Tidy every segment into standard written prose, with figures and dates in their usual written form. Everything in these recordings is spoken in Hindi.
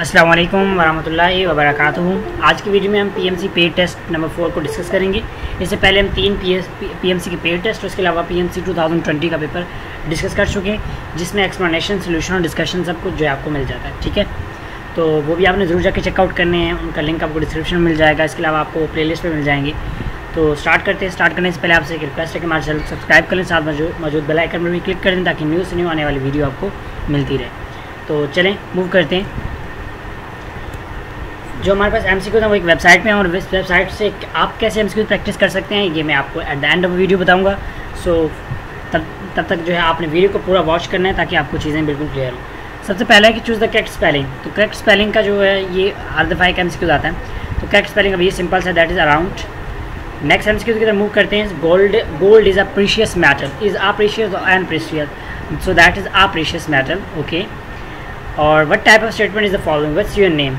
अस्सलाम वालेकुम वरहमतुल्लाहि वबरकातुहू। आज की वीडियो में हम पीएमसी पेड टेस्ट नंबर 4 को डिस्कस करेंगे। इससे पहले हम 3 पीएमसी के पेड टेस्ट और उसके अलावा पीएमसी 2020 का पेपर डिस्कस कर चुके हैं, जिसमें एक्सप्लेनेशन, सोल्यूशन और डिस्कशन सब कुछ जो है आपको मिल जाता है। ठीक है, तो वो भी आपने ज़रूर जाके चेकआउट करने हैं, उनका लिंक आपको डिस्क्रिप्शन में मिल जाएगा। इसके अलावा आपको प्लेलिस्ट पे मिल जाएंगे। तो स्टार्ट करते हैं। स्टार्ट करने से पहले आपसे एक रिक्वेस्ट है कि हमारे चैनल को सब्सक्राइब कर लें, साथ मौजूद बेल आइकन पर भी क्लिक कर दें ताकि न्यू से न्यू आने वाली वीडियो आपको मिलती रहे। तो चलें मूव करते हैं। जो हमारे पास एमसीक्यू था वो एक वेबसाइट में है, और इस वेबसाइट से आप कैसे एमसीक्यू प्रैक्टिस कर सकते हैं ये मैं आपको at the end of video बताऊंगा। सो तब तक जो है आपने वीडियो को पूरा वॉच करना है ताकि आपको चीज़ें बिल्कुल क्लियर हो। सबसे पहला है कि चूज़ द करेक्ट स्पेलिंग। तो करेक्ट स्पेलिंग का जो है ये हर दफ़ा एक एमसीक्यू आता है। तो करेक्ट स्पेलिंग अब ये सिंपल सा, that is around. Next MCQ की तरफ मूव करते हैं। Gold is a precious metal, is a precious and precious, so that is a precious metal. Okay, और what type of statement is the following, what's your name,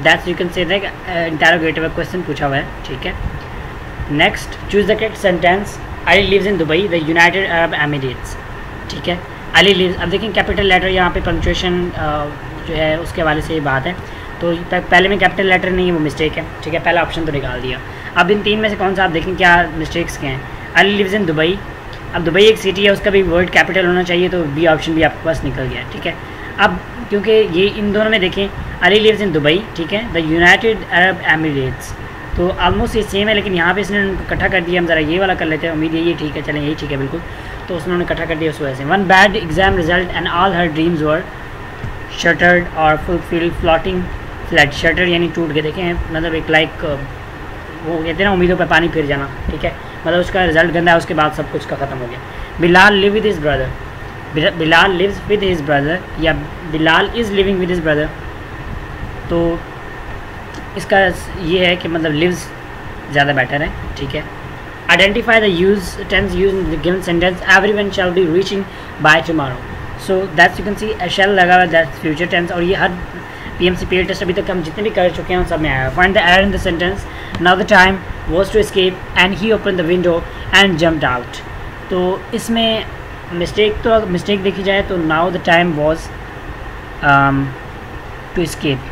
that's you can say that interrogative question पूछा हुआ है। ठीक है, next choose the correct sentence. Ali lives in Dubai, the United Arab Emirates. ठीक है, अली लिव्स, अब देखें कैपिटल लेटर यहाँ पे पंक्चुएशन जो है उसके हवाले से ये बात है। तो पहले में कैपिटल लेटर नहीं है, वो मिस्टेक है। ठीक है, पहला ऑप्शन तो निकाल दिया। अब इन तीन में से कौन सा आप देखें क्या मिस्टेक्स के हैं। अली लिव्स इन दुबई, अब दुबई एक सिटी है, उसका भी वर्ड कैपिटल होना चाहिए, तो बी ऑप्शन भी आपके पास निकल गया। ठीक है, अब क्योंकि ये इन दोनों में देखें अली लिव्स इन दुबई, ठीक है, द यूनाइटेड अरब एमिरेट्स, तो ऑलमोस्ट ये सेम है, लेकिन यहाँ पे इसने इकट्ठा कर दिया। हम ज़रा ये वाला कर लेते हैं, उम्मीद है ये ठीक है, चलें यही ठीक है बिल्कुल। तो उसने इकट्ठा कर दिया उस वजह से। One bad exam result and all her dreams were shattered और फुलफिल्ड फ्लोटिंग फ्लैट। शटर यानी टूट के, देखें मतलब एक लाइक वो कहते हैं ना उम्मीदों पर पानी फिर जाना। ठीक है, मतलब उसका रिजल्ट गंदा है, उसके बाद सब कुछ का ख़त्म हो गया। Bilal live with his brother, Bilal lives with his brother, या Bilal is living with his brother. तो इसका ये है कि मतलब लिव्स ज़्यादा बेटर है। ठीक है, identify the use tense use in the given sentence, everyone shall be reaching by tomorrow. So that's you can see shall लगा हुआ, दैट्स फ्यूचर टेंस, और ये हर पीएमसी पेड टेस्ट अभी तक हम जितने भी कर चुके हैं उन सब में आया। Find the error in the sentence, now the time was to escape and he open the window and jumped out. तो इसमें मिस्टेक देखी जाए तो now the time was to escape.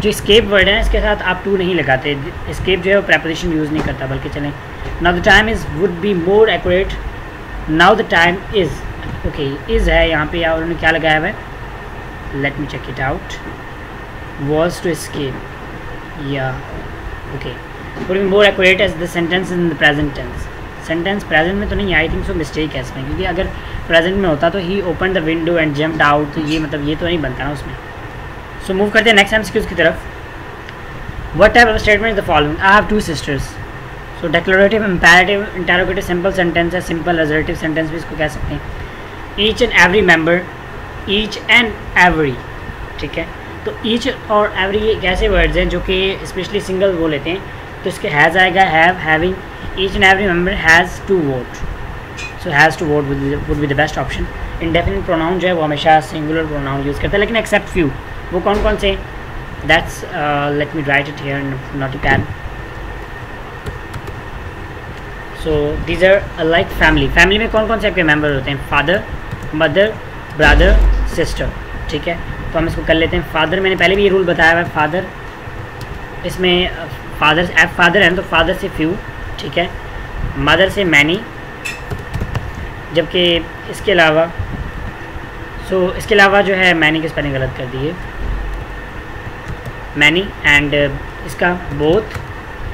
जो एस्केप वर्ड है इसके साथ आप टू नहीं लगाते, एस्केप जो है वो प्रेपोजिशन यूज़ नहीं करता, बल्कि चलें now the time is would be more accurate. Now the time is, okay is है यहाँ पे, या उन्होंने क्या लगाया हुआ है, let me check it out, was to escape, या okay would be more accurate as the sentence in the present tense. Sentence present में तो नहीं, आई थिंक सो मिस्टेक है इसमें, क्योंकि अगर प्रेजेंट में होता तो he open the window and jumped out, तो ये मतलब ये तो नहीं बनता ना उसमें। सो मूव करते हैं नेक्स्ट एमसीक्यूज की तरफ। What type of statement is the following, I have two sisters. So declarative, imperative, interrogative, simple sentence है, सिंपल असर्टिव सेंटेंस भी इसको कह सकते हैं। Each and every member, each and every, ठीक है, तो ईच और एवरी एक ऐसे वर्ड्स हैं जो कि स्पेशली सिंगल वो लेते हैं, तो इसके हैज़ आएगा, have, having. Each and every member has to vote, so has to vote would be the best option. Indefinite pronoun जो है वो हमेशा सिंगुलर प्रोनाउन यूज़ करता है, लेकिन एक्सेप्ट फ्यू। वो कौन कौन से, that's let me write it here notepad. So these are like family, family में कौन कौन से आपके मेंबर होते हैं, फादर, मदर, ब्रदर, सिस्टर। ठीक है, तो हम इसको कर लेते हैं। फादर, मैंने पहले भी ये रूल बताया हुआ है, फादर इसमें फादर है तो फादर से फ्यू, ठीक है, मदर से मैनी, जबकि इसके अलावा इसके अलावा जो है मैनी की स्पेलिंग गलत कर दी है, मैनी, एंड इसका बोथ,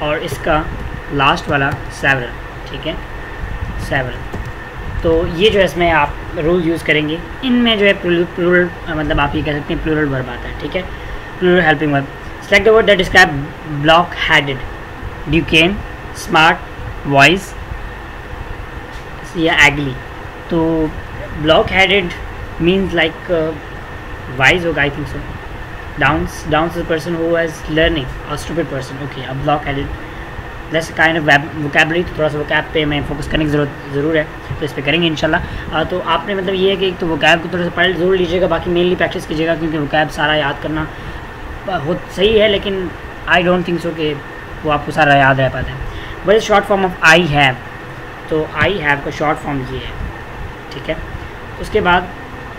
और इसका लास्ट वाला सेवरल। ठीक है, सेवरल। तो ये जो है इसमें आप रूल यूज़ करेंगे। इनमें जो है प्लूरल मतलब आप ये कह सकते हैं प्लूरल वर्ब आता है। ठीक है, plural helping verb. Select the word that describe blockheaded, ड्यूकेन, स्मार्ट, वॉइस या एगली। तो blockheaded means like wise होगा, I think so. Dunce is person who has learning, और स्टूपिड पर्सन। ओके, अब blockheaded that's kind of vocabulary, तो थोड़ा सा वोकैब पे मैं फोकस करने की ज़रूर है, तो इस पर करेंगे इंशाल्लाह। तो आपने मतलब ये है कि एक तो वोकैब को थोड़ा सा पढ़ ज़रूर लीजिएगा, बाकी मेनली प्रैक्टिस कीजिएगा, क्योंकि वोकैब सारा याद करना हो सही है, लेकिन आई डोंट थिंक सो कि वो आपको सारा याद रह पाता है। But short form of I have, तो आई हैव का शॉर्ट फॉर्म ये है। ठीक है, उसके बाद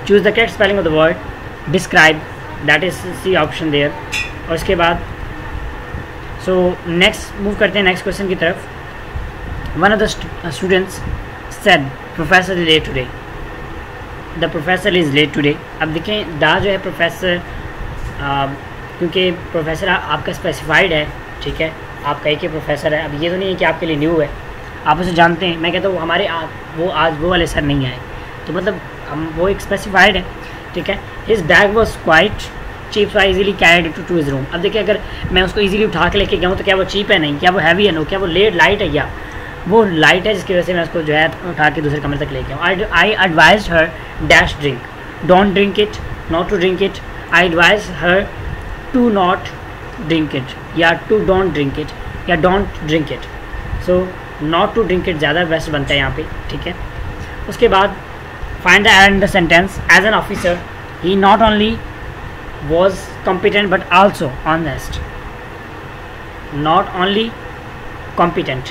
choose the correct spelling of the word describe, that is C option there. और उसके बाद नेक्स्ट मूव करते हैं नेक्स्ट क्वेश्चन की तरफ। One of the students said professor is late today, the professor is late today. अब देखें दा जो है प्रोफेसर, क्योंकि प्रोफेसर आपका स्पेसिफाइड है, ठीक है, आपका एक ही प्रोफेसर है। अब ये तो नहीं है कि आपके लिए न्यू है, आप उसे जानते हैं। मैं कहता हूँ हमारे वो आज वो वाले सर नहीं आए, तो मतलब हम वो एक स्पेसिफाइड है, ठीक है। His bag was quite cheap, so I easily carried to his room. अब देखिए अगर मैं उसको इजीली उठा के लेके गया हूँ तो क्या वो चीप है? नहीं। क्या वो हैवी है? नो। क्या वो लाइट है? या वो लाइट है जिसकी वजह से मैं उसको जो है उठा के दूसरे कमरे तक लेके आऊँ। I advise her dash drink, don't drink it, not to drink it. I advise her to not drink it, या टू डोंट ड्रिंक इट, या don't drink it. So not to drink it ज़्यादा बेस्ट बनता है यहाँ पे, ठीक है। उसके बाद find the error in the sentence. As an officer he not only was competent but also honest, not only competent,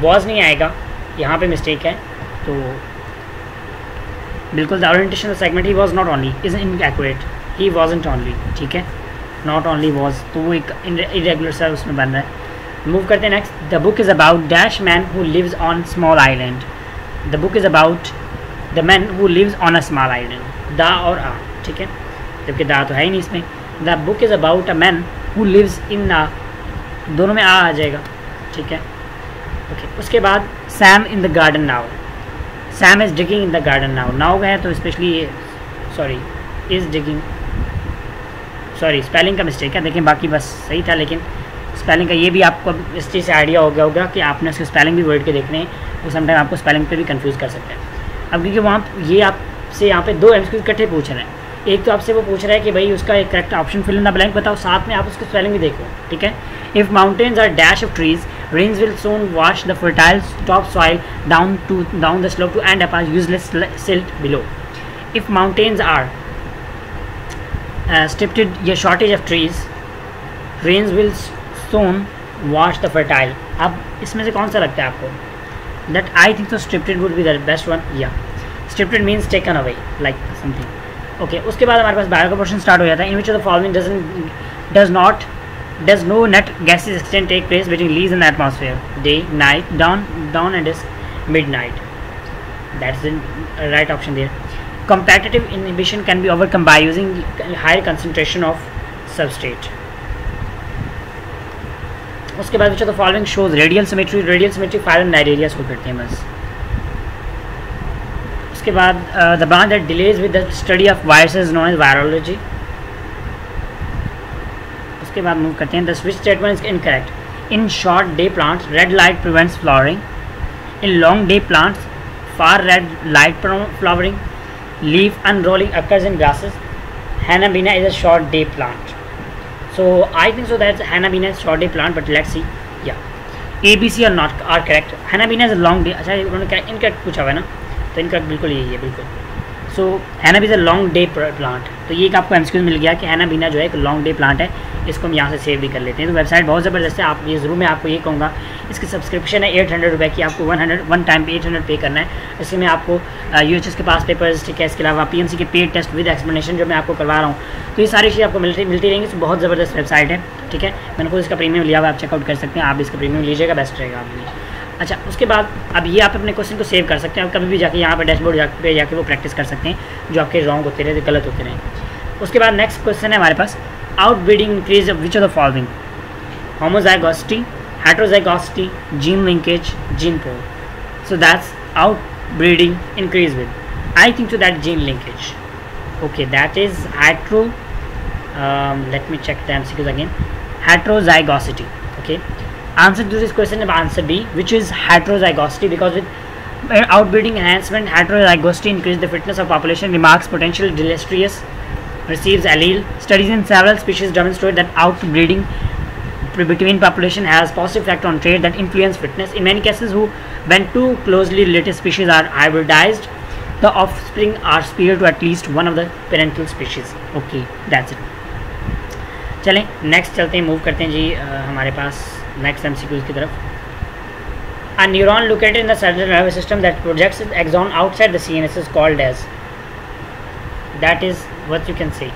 was नहीं आएगा, यहाँ पे मिस्टेक है, तो बिल्कुल the orientation segment he was not only is inaccurate, he wasn't only, ठीक है, not only was, तो वो एक irregular सा उसमें बन रहा है। मूव करते हैं next. The book is about dash man who lives on small island, the book is about the man who lives on a small island, दा और आ, ठीक है, जबकि दा तो है ही नहीं इसमें। The book is about a man who lives in आ, दोनों में आ जाएगा, ठीक है, ओके। उसके बाद Sam in the garden now, Sam is digging in the garden now, now है तो specially sorry is digging, sorry spelling का मिस्टेक है, लेकिन बाकी बस सही था, लेकिन स्पेलिंग का ये भी आपको इस चीज़ से आइडिया हो गया होगा कि आपने उसके स्पेलिंग भी वर्ड के देखने हैं, वो समटाइम आपको स्पेलिंग पे भी कंफ्यूज कर सकते हैं। अब क्योंकि वहाँ ये आपसे यहाँ पे दो एमसीक्यू इकट्ठे पूछ रहे हैं, एक तो आपसे वो पूछ रहा है कि भाई उसका एक correct option fill in the blank बताओ, साथ में आप उसकी स्पेलिंग भी देखो, ठीक है। If mountains are dash of trees, rains will soon wash the fertile top soil down the slope to end up useless silt below. If mountains are stripped या shortage of trees, rains will soon wash the fertile. अब इसमें से कौन सा लगता है आपको? That I think so stripped would be the best one, या stripped means taken away like something, okay. उसके बाद हमारे पास बायो का पोर्शन स्टार्ट हो जाता है। In which of the following does no net gases exchange take place between leaves in the atmosphere? Day, night, dawn and dusk, midnight. That's the right option there. Competitive inhibition can be overcome by using higher concentration of substrate. उसके बाद which of the following shows radial symmetry? Radial symmetry fire and night area show करते हैं बस। उसके बाद the branch that deals with the study of virus is known as virology. उसके बाद मूव करते हैं the switch statement is incorrect. In short day plants red light prevents flowering, in long day plants far red light flowering, leaf unrolling occurs in grasses, Anabaena is a short day plant. So I think so that's Hanabina is short day plant, but let's see. Yeah, A, B, C are correct. Hanabina is a long day. अच्छा उन्होंने इनकरेक्ट पूछा हुआ है ना, तो इनकरेक्ट बिल्कुल यही है बिल्कुल। सो Hanabina is a long day plant, तो ये एक आपको एमसीक्यू मिल गया कि Hanabina जो है एक लॉन्ग डे प्लांट है, इसको हम यहाँ से सेव भी कर लेते हैं। तो वेबसाइट बहुत ज़बरदस्त है, आप ये ज़रूर मैं आपको ये कहूँगा, इसकी सब्सक्रिप्शन है 800 रुपये की, आपको 1 टाइम पे 800 पे करना है। इसमें आपको UHS के पास पेपर्स, ठीक है, इसके अलावा PMC के पेड टेस्ट विद एक्सप्लेनेशन जो मैं आपको करवा रहा हूँ, तो ये सारी चीज़ें आपको मिलती रहेंगी। तो बहुत ज़बरदस्त वेबसाइट है, ठीक है। मैंने खुद इसका प्रीमियम लिया हुआ, आप चेकआउट कर सकते हैं, आप इसका प्रीमियम लीजिएगा, बेस्ट रहेगा आपके लिए। अच्छा, उसके बाद अब ये आप अपने क्वेश्चन को सेव कर सकते हैं, आप कभी भी जाके यहाँ पर डैशबोर्ड पे जाके वो प्रैक्टिस कर सकते हैं जो आपके रॉन्ग होते रहे, गलत होते रहे। उसके बाद नेक्स्ट क्वेश्चन है हमारे पास, outbreeding increase which of the following? Homozygosity, heterozygosity, gene linkage, gene pool. So that's outbreeding increase with, I think so that gene linkage, okay, that is hetero, let me check the MCQs again, heterozygosity, okay. Answer to this question is answer B, which is heterozygosity, because with outbreeding enhancement heterozygosity increase the fitness of population, remarks potential deleterious receives allele. Studies in several species demonstrate that outbreeding between population has positive effect on trait that influence fitness. In many cases, when two closely related species are hybridized, the offspring are superior to at least one of the parental species. Okay, that's it. चलें नेक्स्ट चलते हैं, मूव करते हैं जी हमारे पास नेक्स्ट एमसीक्यूज की तरफ। A neuron located in the central nervous system that projects its axon outside the CNS is called as, that is what you can say.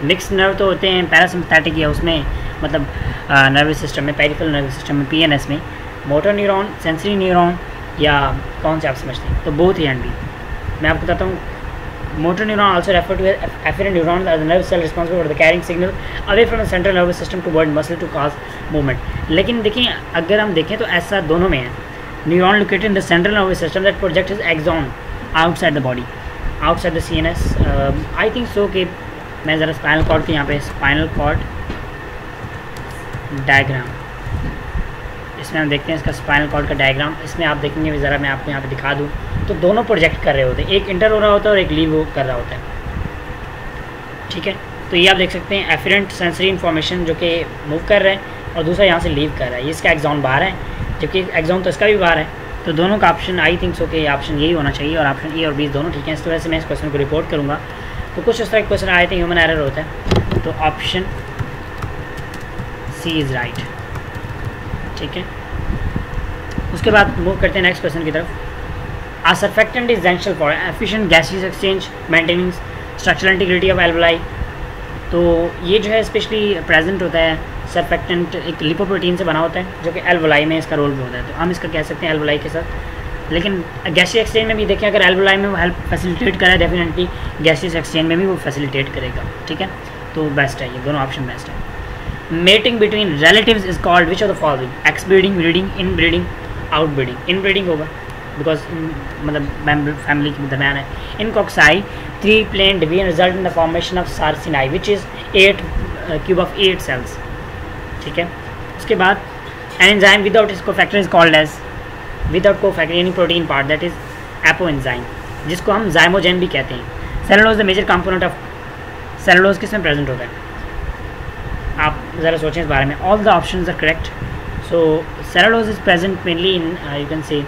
Mix nerve तो होते हैं पैरासिम्पैथेटिक या उसमें मतलब नर्वस सिस्टम में, पेरिफेरल नर्वस सिस्टम में, पीएनएस में, मोटर न्यूरॉन, सेंसरी न्यूरॉन या कौन से आप समझते हैं, तो बोथ ए एंड बी। मैं आपको बताता हूँ, motor neuron also referred to as afferent neurons as the nerve cell responsible for the carrying signal away from the central nervous system toward muscle to cause movement। लेकिन देखिए अगर हम देखें तो ऐसा दोनों में है। Neuron located in the central nervous system that project his axon outside the body, outside the CNS. I think so कि मैं ज़रा स्पाइनल कॉर्ड के यहाँ पे स्पाइनल कॉर्ड डायग्राम, इसमें हम देखते हैं इसका स्पाइनल कॉर्ड का डायग्राम। इसमें आप देखेंगे, ज़रा मैं आपको यहाँ पे दिखा दूँ तो दोनों प्रोजेक्ट कर रहे होते हैं, एक इंटर हो रहा होता है और एक लीव कर रहा होता है, ठीक है। तो ये आप देख सकते हैं एफरेंट सेंसरी इन्फॉर्मेशन जो कि मूव कर रहा है और दूसरा यहाँ से लीव कर रहा है। ये इसका एग्जॉन बाहर है जबकि एग्जॉन तो इसका भी बाहर है। तो दोनों का ऑप्शन आई थिंक सो कि ऑप्शन यही होना चाहिए और ऑप्शन ए और बी दोनों ठीक है। इस वजह से मैं इस क्वेश्चन को रिपोर्ट करूँगा। तो कुछ इस तरह के क्वेश्चन आए थे, ह्यूमन एरर होता है, तो ऑप्शन सी इज़ राइट, ठीक है। उसके बाद मूव करते हैं नेक्स्ट क्वेश्चन की तरफ। A surfactant is essential for efficient gaseous exchange, maintaining structural integrity of alveoli। तो ये जो है स्पेशली प्रेजेंट होता है सरफेक्टेंट, एक लिपोप्रोटीन से बना होता है जो कि एल्वोलाई में इसका रोल भी होता है। तो हम इसका कह सकते हैं एल्वोलाई के साथ। लेकिन गैसियस एक्सचेंज में भी देखें, अगर एल्वोलाई में वो हेल्प फैसिलिटेट करे डेफिनेटली गैसियस एक्सचेंज में भी वो फैसिलिटेट करेगा, ठीक है। तो बेस्ट है, ये दोनों ऑप्शन बेस्ट है। Mating between relatives is called which of the following? X breeding, breeding, inbreeding, outbreeding. Inbreeding होगा बिकॉज मतलब फैमिली के दरमियान है। In cocci 3 plane division result in the formation of sarcinae which is 8 cube of 8 cells, ठीक है। उसके बाद एंजाइम विदाउट इस cofactor is called as, without cofactor यानी protein part, that is apo enzyme, जिसको हम जाइमोजेन भी कहते हैं। Cellulose the major component of, cellulose किस में प्रेजेंट होता है? आप ज़रा सोचें इस बारे में। All the options are correct. So cellulose is present mainly in you can say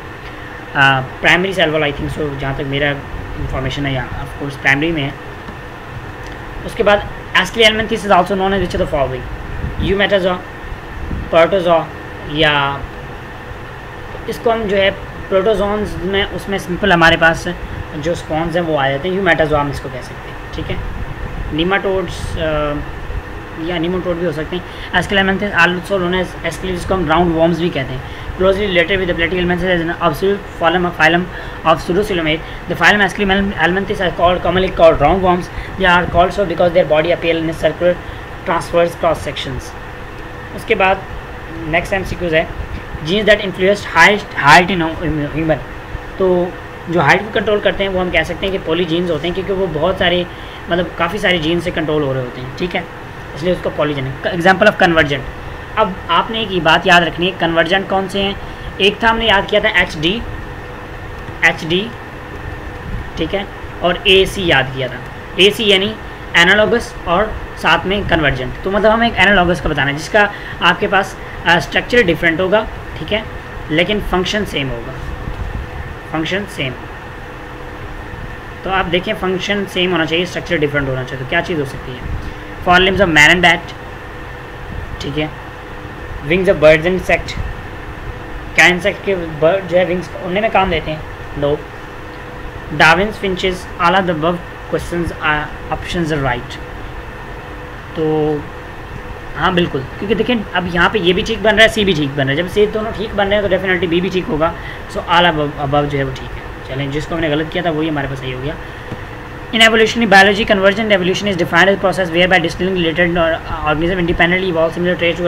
primary cell wall, I think so, जहाँ तक मेरा इंफॉर्मेशन है, या ऑफ कोर्स प्राइमरी में है। उसके बाद aschelminthes is also known as which of the following? Eumetazoa, protozoa, या इसको हम जो है प्रोटोजोन्स में उसमें सिंपल हमारे पास जो स्पॉन्स हैं वो आ जाते हैं, यूमेटाजोआ हम इसको कह सकते हैं, ठीक है। नीमाटोड्स या नीमोटोड भी हो सकते हैं। एस्क्लेलमेंथिस आल्सो नोन एज एस्क्लेल, जिसको हम राउंड वॉर्म्स भी कहते हैं। Closely related with the platyhelminthes as an absolute phylum of pseudocoelomate. The phylum Asclepihelminthes are commonly called roundworms. They are called so because their body appear in circular transverse cross sections. उसके बाद next MCQs है genes that influence height in human। तो जो हाइट को कंट्रोल करते हैं वो हम कह सकते हैं कि पॉलीजीन्स होते हैं, क्योंकि वो बहुत सारे मतलब काफ़ी सारे जीन से कंट्रोल हो रहे होते हैं, ठीक है, इसलिए उसको पॉलीजन है। एग्जाम्पल ऑफ कन्वर्जेंट, अब आपने एक बात याद रखनी है, कन्वर्जेंट कौन से हैं? एक था हमने याद किया था एच डी, ठीक है, और AC याद किया था। AC यानी एनालॉगस और साथ में कन्वर्जेंट। तो मतलब हमें एक एनालॉगस का बताना है जिसका आपके पास स्ट्रक्चर डिफरेंट होगा, ठीक है, लेकिन फंक्शन सेम होगा, फंक्शन सेम। तो आप देखें फंक्शन सेम होना चाहिए, स्ट्रक्चर डिफरेंट होना चाहिए। तो क्या चीज़ हो सकती है? Forelimbs of man and bat, ठीक है। Wings of birds and insect, क्या इंसेक्ट के बर्ड जो है विंग्स उड़ने में काम देते हैं? No. Darwin's finches, all of the above questions are options are right. तो हाँ बिल्कुल, क्योंकि देखें अब यहाँ पे ये भी ठीक बन रहा है, सी भी ठीक बन रहा है। जब से दोनों ठीक बन रहे हैं तो डेफिनेटली बी भी ठीक होगा। सो ऑल अबव जो है वो ठीक है। चलें, जिसको हमने गलत किया था वही हमारे पास सही हो गया। In evolutionary biology, convergent evolution is defined as a process whereby distilling related organisms independently evolve similar traits to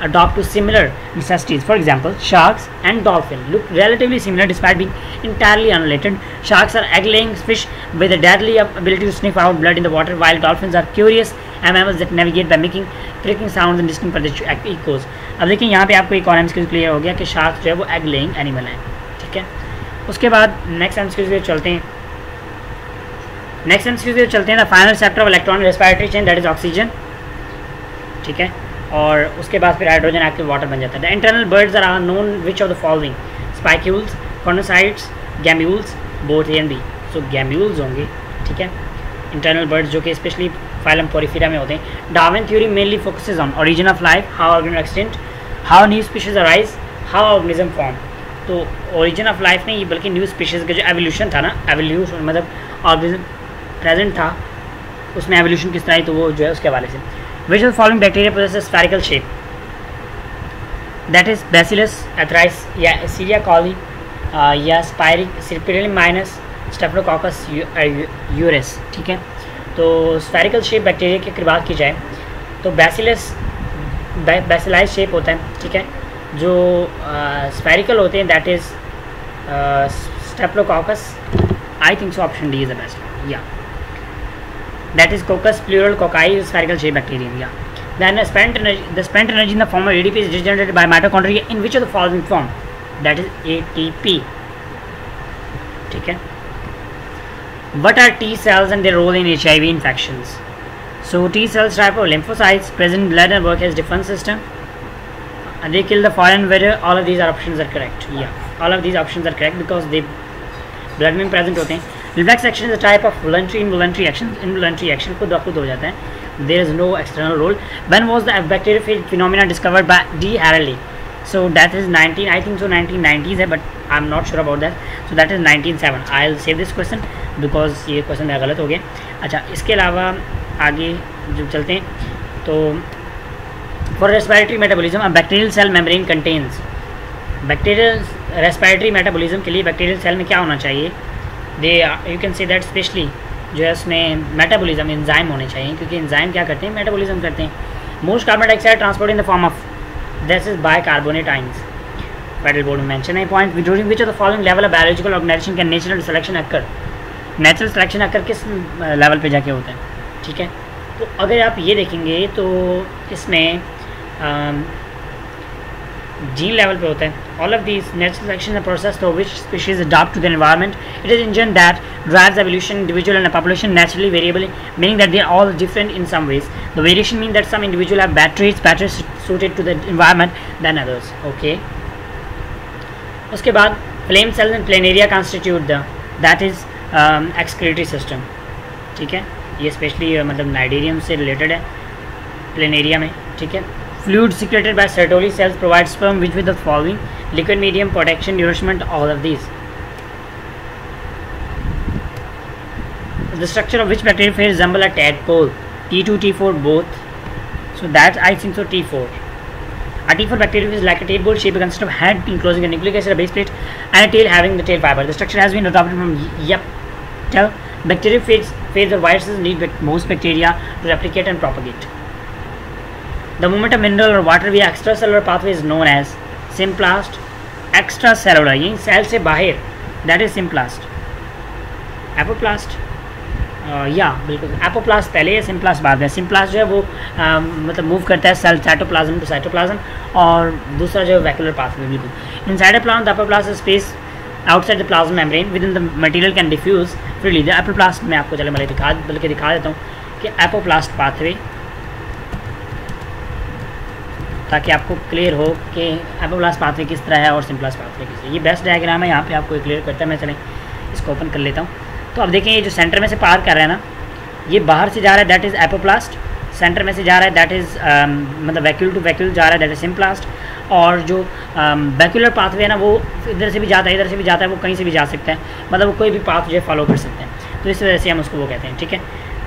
adopt to similar necessities. For example, sharks and dolphins look relatively similar despite being entirely unrelated. Sharks are egg-laying fish with a deadly ability to sniff out blood in the water, while dolphins are curious mammals that navigate by making clicking sounds and listening for the echoes. अब देखिए यहाँ पे आपको एक और एमसीक्यू क्लियर हो गया कि शार्क जो है वो egg-laying एनिमल है, ठीक है। उसके बाद नेक्स्ट एमसीक्यू चलते हैं। नेक्स्ट एमसीक्यू चलते हैं the final sector of electron respiratory chain, that is oxygen, ठीक है। और उसके बाद फिर हाइड्रोजन एक्टिव वाटर बन जाता है। The internal buds are known which of the following? Spicules, choanocytes, gemmules, both A and B. So gemmules होंगे, ठीक है, इंटरनल बर्ड्स जो कि स्पेशली फाइलम पोरिफेरा में होते हैं। Darwin theory mainly focuses on origin of life, how organism extent, how new species arise, how organism form. तो ओरिजिन ऑफ लाइफ नहीं बल्कि न्यू स्पीशीज़ का जो एवोल्यूशन था ना, एवोल्यूशन मतलब ऑर्गेनिज्म प्रेजेंट था उसमें एवोल्यूशन किस तरह, तो वो जो है उसके हवाले से। Which of following bacteria possesses spherical shape, that is bacillus anthracis या सीरिया कॉली या स्पाइरिलियम माइनस स्टेफिलोकोकस यूरेस। ठीक है, तो स्फेरिकल शेप बैक्टीरिया की अगर बात की जाए तो बैसिलाइज शेप होता है। ठीक है, जो स्फेरिकल होते हैं that is staphylococcus, I think so option D is the best, या that is coccus plural cocci spherical shape bacterium. या then the spent energy in the form of ADP is generated by mitochondria in which of the following form, that is ATP। ठीक है, what are T cells and their role in HIV infections? So T cells type of lymphocytes present in blood and work as defense system, and they kill the foreign virus. All of these options are correct. Yeah, all of these options are correct because they blood में present होते हैं। Reflex action is a type of voluntary involuntary action। Involuntary action खुद खुद हो जाता है, there is no external role। When was the bacteriophage phenomena discovered by D. Hartley? So that is 19, I think so 1990s है, but I'm not sure about that। So that is 1907। I'll save this question because ये क्वेश्चन मेरा गलत हो गया। अच्छा, इसके अलावा आगे जब चलते हैं तो for respiratory metabolism a bacterial cell membrane contains, bacterial respiratory metabolism के लिए बैक्टीरियल सेल में क्या होना चाहिए, they you can say that specially जो है उसमें मेटाबॉलिज्म एंजाइम होने चाहिए, क्योंकि एंजाइम क्या करते हैं, मेटाबॉलिज्म करते हैं। Most carbon dioxide transport in the form of this is by carbonate ions. Federal board में मेंशन है point during which of the following level of biological organization can natural selection occur, natural selection occur किस लेवल पे जाके होता है। ठीक है, तो अगर आप ये देखेंगे तो इसमें जीन लेवल पे होता है। All of these natural selection है process through which species adopt to the environment, it is engine that drives evolution individual and a population naturally variable, meaning that they are all different in some ways. The variation means that some individual have better suited to the environment than others। okay, उसके बाद flame cells and planaria constitute the that is excretory system। ठीक है, ये स्पेशली मतलब नाइडेरियम से रिलेटेड है प्लेनेरिया में। ठीक है, fluid secreted by Sertoli cells provides sperm which with the following liquid medium, protection, nourishment, all of these। The structure of which bacteriophage resemble a tadpole, T2, T4 both, so that I think so T4। A T4 bacteriophage is like a tadpole shape, consists of head enclosing a nucleic acid, a base plate, and a tail having the tail fiber। The structure has been adopted from tell bacteriophage or viruses need most bacteria to replicate and propagate। The movement of mineral or water via extracellular pathway is known as symplast। extracellular ये सेल से बाहर, that is symplast। एपोप्लास्ट या बिल्कुल, एपोप्लास्ट पहले है, सिम्प्लास्ट बाद में। सिम्प्लास्ट जो है वो मतलब मूव करता है सेल साइटोप्लाज्म टू साइटोप्लाज्म, और दूसरा जो है वैक्यूलर पाथवे बिल्कुल। Inside the plant the apoplast space outside the plasma membrane with in the material can diffuse freely. The apoplast में आपको चले मैं दिखा देता हूँ कि एपोप्लास्ट पाथवे, ताकि आपको क्लियर हो कि एपोप्लास्ट पाथवे किस तरह है और सिम्प्लास्ट पाथवे किस तरह। ये बेस्ट डायग्राम है, यहाँ पे आपको क्लियर करता है। मैं चलें इसको ओपन कर लेता हूँ। तो अब देखें, ये जो सेंटर में से पार कर रहा है ना, ये बाहर से जा रहा है दैट इज़ एपोप्लास्ट, सेंटर में से जा रहा है दैट इज़ मतलब वैक्यूल टू वैक्यूल जा रहा है दैट इज सिम्प्लास्ट, और जो वैक्यूलर पाथवे है ना वो इधर से भी जाता है, इधर से भी जाता है, वो कहीं से भी जा सकता है, मतलब वो कोई भी पाथ जो है फॉलो कर सकते हैं। तो इस वजह से हम उसको वो कहते हैं। ठीक है,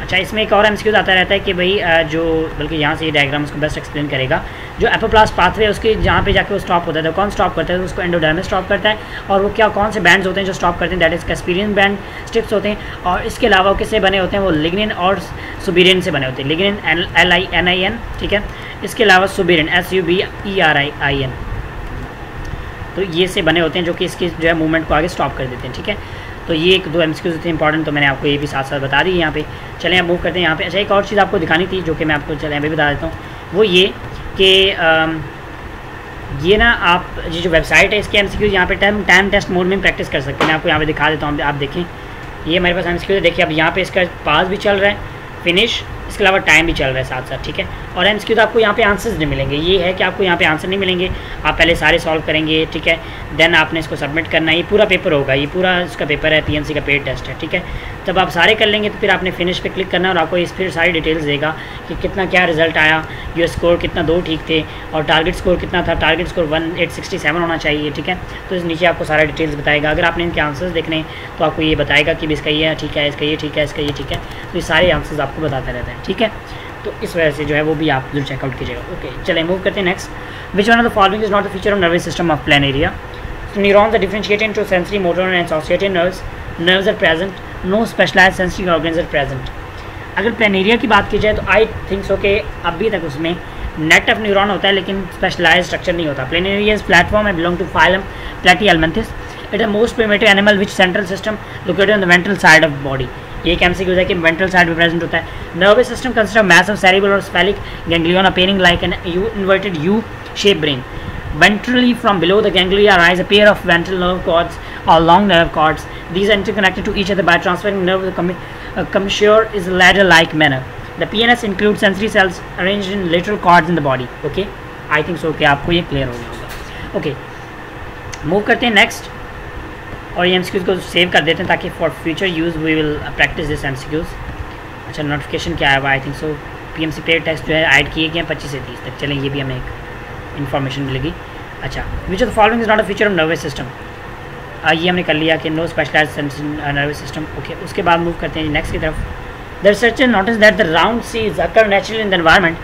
अच्छा, इसमें एक और एमसीक्यूज आता रहता है कि भाई जो बल्कि यहाँ से ये डायग्राम उसको बेस्ट एक्सप्लेन करेगा। जो एपोप्लास्ट पाथवे है उसके जहाँ पे जाके वो स्टॉप होता है, तो कौन स्टॉप करता है, तो उसको एंडोडर्मिस स्टॉप करता है। और वो क्या कौन से बैंड्स होते हैं जो स्टॉप करते हैं, that is Casparian band strips होते हैं। और इसके अलावा वो किससे बने होते हैं, वो लिग्निन और सुबेरिन से बने होते हैं। लिग्निन LININ, ठीक है, इसके अलावा सुबेरिन SUBERIN, तो ये से बने होते हैं जो कि इसकी जो है मूवमेंट को आगे स्टॉप कर देते हैं। ठीक है, तो ये एक दो एमसीक्यूज थे इंपॉर्टेंट, तो मैंने आपको ये भी साथ साथ बता दी यहाँ पे। चलें अब मूव करते हैं यहाँ पे। अच्छा, एक और चीज़ आपको दिखानी थी जो कि मैं आपको चलें अभी बता देता हूँ, वो ये कि ये ना आप ये जो वेबसाइट है इसके एमसीक्यूज यहाँ पे टाइम टेस्ट मोड में प्रैक्टिस कर सकते हैं। मैं आपको यहाँ पे दिखा देता हूँ, आप देखें, ये हमारे पास एमसीक्यूज है। देखिए अब यहाँ पे इसका पास भी चल रहा है, फिनिश, इसके अलावा टाइम भी चल रहा है साथ साथ। ठीक है, और एमसीक्यू तो आपको यहाँ पे आंसर्स नहीं मिलेंगे, ये है कि आपको यहाँ पे आंसर नहीं मिलेंगे, आप पहले सारे सॉल्व करेंगे। ठीक है, देन आपने इसको सबमिट करना है। ये पूरा पेपर होगा, ये पूरा इसका पेपर है, PNC का पेड टेस्ट है। ठीक है, जब आप सारे कर लेंगे तो फिर आपने फिनिश पे क्लिक करना और आपको इस फिर सारी डिटेल्स देगा कि कितना क्या रिजल्ट आया, योर स्कोर कितना, 2 ठीक थे, और टारगेट स्कोर कितना था, टारगेट स्कोर 1867 होना चाहिए, ठीक है। तो इस नीचे आपको सारा डिटेल्स बताएगा। अगर आपने इनके आंसर्स देखने हैं तो आपको ये बताएगा कि इसका ये ठीक है, इसका ये ठीक है, इसका ये ठीक है, तो ये सारे आंसर्स आपको बताते रहते हैं, ठीक है। तो इस वजह से जो है वो भी आप जरूर चेकआउट कीजिएगा। ओके, चलें मूव करते हैं next. Which one of the following is not the feature of nervous system of planaria? Neurons are differentiated into sensory, motor and associated nerves are present, no specialized sensory organs are present। अगर प्लेनेरिया की बात की जाए तो आई थिंक सो कि अभी तक उसमें नेट ऑफ न्यूरॉन होता है लेकिन स्पेशलाइज स्ट्रक्चर नहीं होता। Planaria is platform and belong to phylum Platyhelminthes. It is most primitive animal which central system located on the ventral side of body. ये एक एमसीक्यू है कि वेंट्रल साइड में प्रेजेंट होता है। Nervous system consist of massive cerebral और cephalic ganglion appearing like an inverted U shape brain. Ventrally from below the ganglia rise a pair of ventral nerve cords or long nerve cords. These are interconnected to each other by transferring nerve commissure is a ladder-like manner. The PNS includes sensory cells arranged in lateral cords in the body. Okay, I think so कि आपको ये clear हो गया होगा। Okay, move करते हैं next और ये MCQs को सेव कर देते हैं ताकि for future use we will practice this MCQs। अच्छा, notification क्या आया हुआ? I think so PMC paid test जो है ऐड किए गए 25 से 30 तक। चलें, ये भी हमें एक इन्फॉर्मेशन मिलेगी। अच्छा, which of the following is not a feature of nervous system? ये हमने कर लिया कि no specialised nervous system. Okay, उसके बाद मूव करते हैं नेक्स्ट की तरफ। The researcher notice that the round सीज occur naturally in the environment.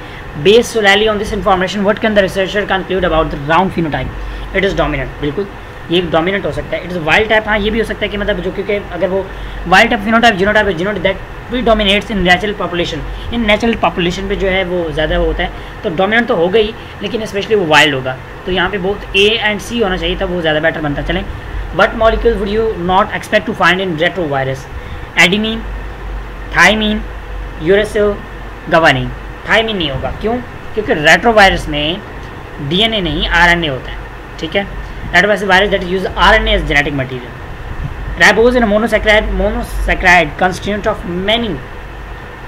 Based solely on this information what can the researcher conclude about the round phenotype? It is dominant. बिल्कुल, ये डोमिनेंट हो सकता है। It is wild type. हाँ, ये भी हो सकता है कि मतलब जो, क्योंकि अगर वो wild type phenotype genotype that भी dominates in natural population. In natural population पे जो है वो ज़्यादा होता है, तो डोमिनेंट तो हो गई लेकिन स्पेशली वो वाइल्ड होगा। तो यहाँ पे बहुत A एंड C होना चाहिए, तब वो ज़्यादा बेटर बनता। चलें, what molecules would you not expect to find in retrovirus? Adenine, thymine, uracil, guanine. Thymine नहीं होगा, क्यों? क्योंकि रेट्रोवायरस में DNA नहीं RNA होता है, ठीक है। Retrovirus that use RNA as genetic material. Ribose in a monosaccharide constituent of many.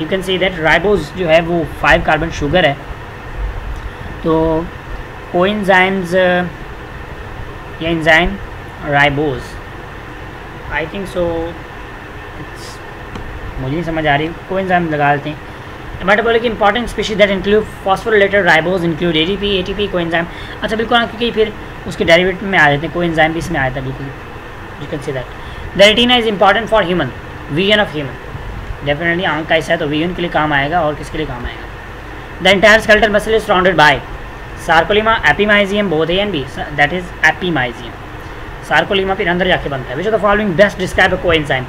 You can say that ribose जो है वो 5 कार्बन शुगर है। तो coenzymes या enzyme ribose, I think so मुझे नहीं समझ आ रही, coenzyme लगा लेते हैं। Metabolic important species that include phosphorylated ribose include ATP, coenzyme। अच्छा, बिल्कुल, क्योंकि फिर उसके डेरिवेटिव में आ जाते हैं, coenzyme भी इसमें आया था, बिल्कुल। You can say that। The retina is important for human, vision of human। Definitely आंख का हिस्सा है तो vision के लिए काम आएगा, और किसके लिए काम आएगा? The entire skeletal muscle is surrounded by sarcolemma, epimysium, both A and B, that is epimysium। sarcolemma फिर अंदर जाके बनता है। Which of the following best describe a coenzyme?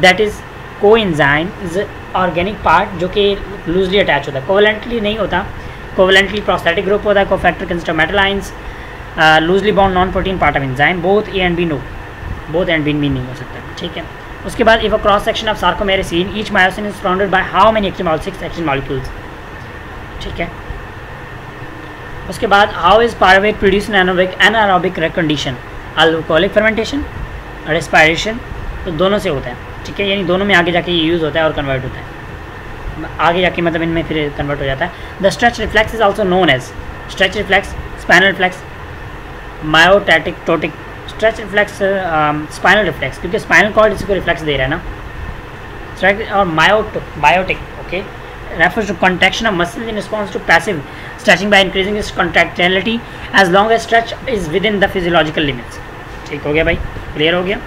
That is coenzyme is organic part जो कि loosely attached होता है, covalently नहीं होता। covalently prosthetic group होता है। cofactor consist of metal ions, loosely bound non-protein part of enzyme, both A and B no, both and B नहीं हो सकता, ठीक है। उसके बाद if a cross section of sarcomere is seen, each myosin is surrounded by how many actin molecules? 6 actin molecules, ठीक है। उसके बाद how is pyruvate produced in anaerobic condition? alcoholic fermentation, respiration, तो दोनों से होता है, ठीक है। यानी दोनों में आगे जाके ये यूज़ होता है और कन्वर्ट होता है, आगे जाके मतलब इनमें फिर कन्वर्ट हो जाता है। The stretch reflex is also known as stretch reflex, spinal reflex, myotatic टोटिक। स्ट्रेच रिफ्लेक्स, स्पाइनल रिफ्लेक्स, क्योंकि स्पाइनल कॉर्ड इसको रिफ्लेक्स दे रहा है ना। स्ट्रेच और biotic, okay, refers to contraction of muscles in response to passive stretching by increasing its contractility as long as stretch is within the physiological limits। ठीक हो गया भाई, क्लियर हो गया।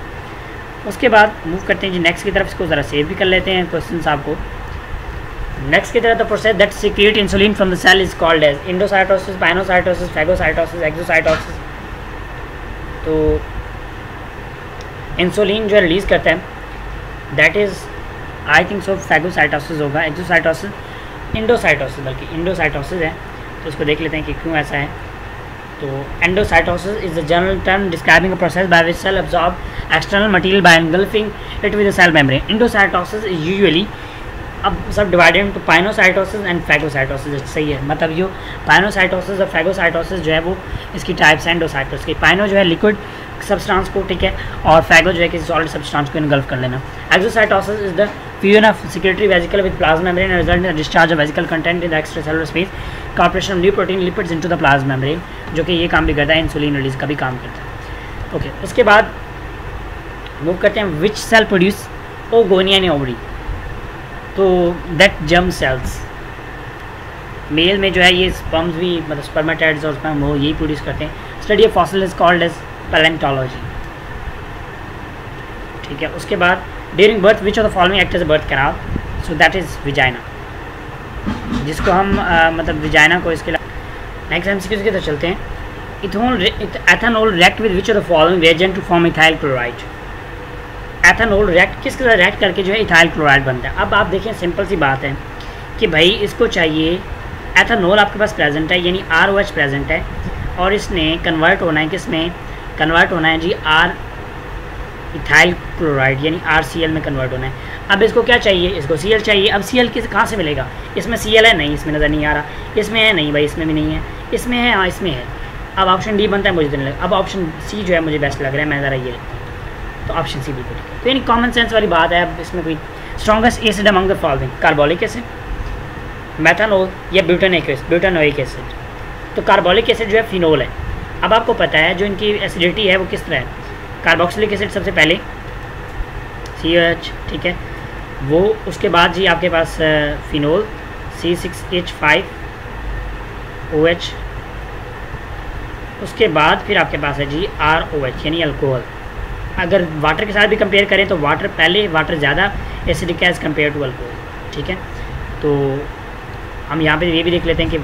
उसके बाद मूव करते हैं जी नेक्स्ट की तरफ। इसको ज़रा सेव भी कर लेते हैं क्वेश्चन आपको। नेक्स्ट की तरफ the process that secrete insulin from the cell is called as endocytosis, pinocytosis, phagocytosis, exocytosis. तो इंसुलिन जो रिलीज़ करता है that is I think so phagocytosis होगा। एक्सोसाइटोसिस, इंडोसाइटोसिस, बल्कि इंडोसाइटोसिस है, तो इसको देख लेते हैं कि क्यों ऐसा है। तो endocytosis is the general term describing a process by which cell absorb external material by engulfing it with the cell membrane. Endocytosis is usually अब subdivided into pinocytosis and phagocytosis. सही है, मतलब जो पाइनोसाइटोसिस और फैगोसाइटोसिस जो है वो इसकी टाइप्स हैं एंडोसाइटोसिस की। पाइनो जो है लिक्विड सब्सटेंस को, ठीक है, और फैगो जो है किसी सॉलिड सब्सटेंस को इनगल्फ कर लेना। Exocytosis is the fusion of secretary vesicle with plasma membrane result in discharge of vesicle content in the extracellular space, corporation of new protein lipids into the plasma membrane, जो कि ये काम भी करता है, इंसुलिन रिलीज का भी काम करता है। ओके, उसके बाद मूव करते हैं which cell produce oogonia and ovary. तो दैट जर्म सेल्स, मेल में जो है ये स्पर्म्स भी मतलब स्पर्मेटाइड्स और स्पर्म वो यही प्रोड्यूस करते हैं। Study of fossil is called as palaeontology, ठीक है। उसके बाद during birth which of the following act as a birth canal, so that is vagina, जिसको हम मतलब विजाइना को इसके नेक्स्ट एमसीक्यू की तरफ चलते हैं। Ethanol react with which of the following reagent to form ethyl chloride. Ethanol react किसके साथ रिएक्ट करके जो है इथाइल क्लोराइड बनता है। अब आप देखें सिंपल सी बात है कि भाई इसको चाहिए एथेनॉल आपके पास प्रेजेंट है यानी ROH प्रेजेंट है और इसने कन्वर्ट होना है, किस में कन्वर्ट होना है जी, आर इथाइल क्लोराइड यानी RCl में कन्वर्ट होना है। अब इसको क्या चाहिए, इसको Cl चाहिए। अब Cl किस कहाँ से मिलेगा, इसमें Cl है नहीं, इसमें नज़र नहीं आ रहा, इसमें है नहीं भाई, इसमें भी नहीं है, इसमें है हाँ इसमें है। अब ऑप्शन डी बनता है मुझे नहीं लगा, अब ऑप्शन सी जो है मुझे बेस्ट लग रहा है, मैं ज़रा ये तो ऑप्शन सी बिल्कुल ठीक है। तो यानी कॉमन सेंस वाली बात है। अब इसमें कोई strongest acid among the following, carbolic acid, methanol या ब्यूटानोइक एसिड। तो कार्बोलिक एसिड जो है फिनोल है। अब आपको पता है जो इनकी एसिडिटी है वो किस तरह है, कार्बोक्सिलिक एसिड सबसे पहले COH, ठीक है, वो उसके बाद जी आपके पास फिनोल C6H5OH, उसके बाद फिर आपके पास है जी ROH यानी अल्कोहल। अगर वाटर के साथ भी कंपेयर करें तो वाटर पहले, वाटर ज़्यादा acidic as compare to alcohol, ठीक है। तो हम यहाँ पे ये भी देख लेते हैं कि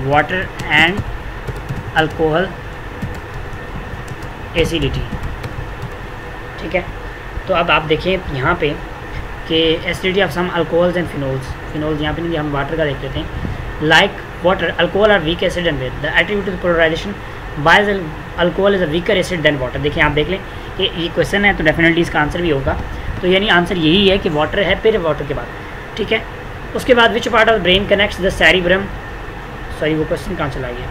वाटर एंड अल्कोहल एसिडिटी, ठीक है। तो अब आप देखें यहाँ पे कि acidity of some alcohols and phenols यहाँ पे नहीं, हम वाटर का देख लेते हैं। Like water, alcohol are weak acid and the attribute of polarisation by alcohol is a weaker acid than water. देखिए आप देख लें कि ये क्वेश्चन है तो डेफिनेटली इसका आंसर भी होगा। तो यानी आंसर यही है कि वाटर है, फिर वाटर के बाद, ठीक है। उसके बाद which part of brain connects the cerebrum, sorry वो क्वेश्चन कहाँ चला गया,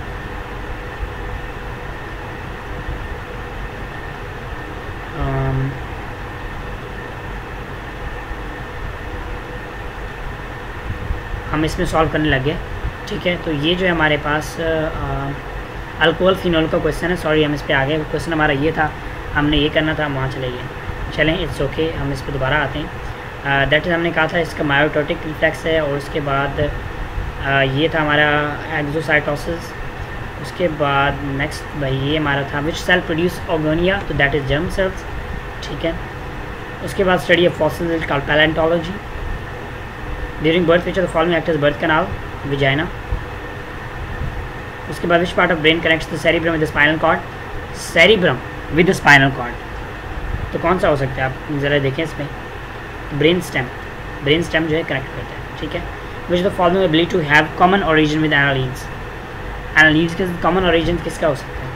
हम इसमें सॉल्व करने लगे, ठीक है। तो ये जो है हमारे पास अल्कोहल फिनोल का क्वेश्चन है, सॉरी हम इस पर आ गए, क्वेश्चन हमारा ये था, हमने ये करना था, हम वहाँ चले गए। चलें इट्स ओके, हम इस पर दोबारा आते हैं। दैट इज़ हमने कहा था इसका मायोटोटिक रिफ्लेक्स है, और उसके बाद ये था हमारा एक्सोसाइटोसिस। उसके बाद नेक्स्ट भाई ये हमारा था विच सेल प्रोड्यूस ओगोनिया, तो दैट इज़ जर्म सेल्स, ठीक है। उसके बाद study of fossils called palaeontology. During birth which of the following act as birth canal, vagina. उसके बाद which part of brain connects the cerebrum with the spinal cord, cerebrum with the spinal cord. तो कौन सा हो सकता है, आप ज़रा देखें इसमें, ब्रेन स्टेम जो है कनेक्ट करता है, ठीक है। Which the following ability to have common origin with annelids, annelids के कॉमन ओरिजिन किसका हो सकता है,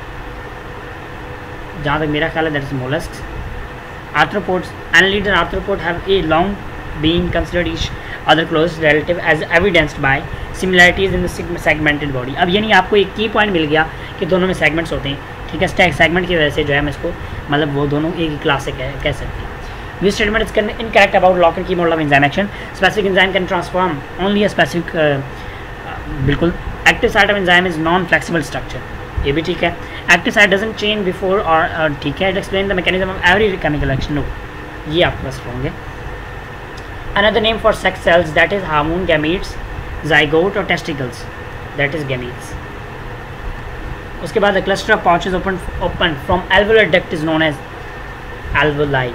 जहाँ तक मेरा ख्याल है that is molluscs. Arthropods, annelid and arthropod have a long being considered each other close relative as evidenced by similarities in the segmented body. अब यानी आपको एक की पॉइंट मिल गया कि दोनों में सेगमेंट्स होते हैं, ठीक है। सेगमेंट की वजह से जो है हम इसको मतलब वो दोनों एक ही क्लास से कह सकते हैं। This statement is incorrect about lock and key model of enzyme action. Specific enzyme can transform only a specific बिल्कुल। Active site of enzyme is non-flexible structure, ये भी ठीक है। Active site doesn't change before or ठीक है। It explains the mechanism of every chemical action, no, ये आपके पास होंगे। Another name for sex cells that is hormone gametes, zygote or testicles, that is gametes. उसके बाद the cluster of pouches open from alveolar duct is known as alveoli,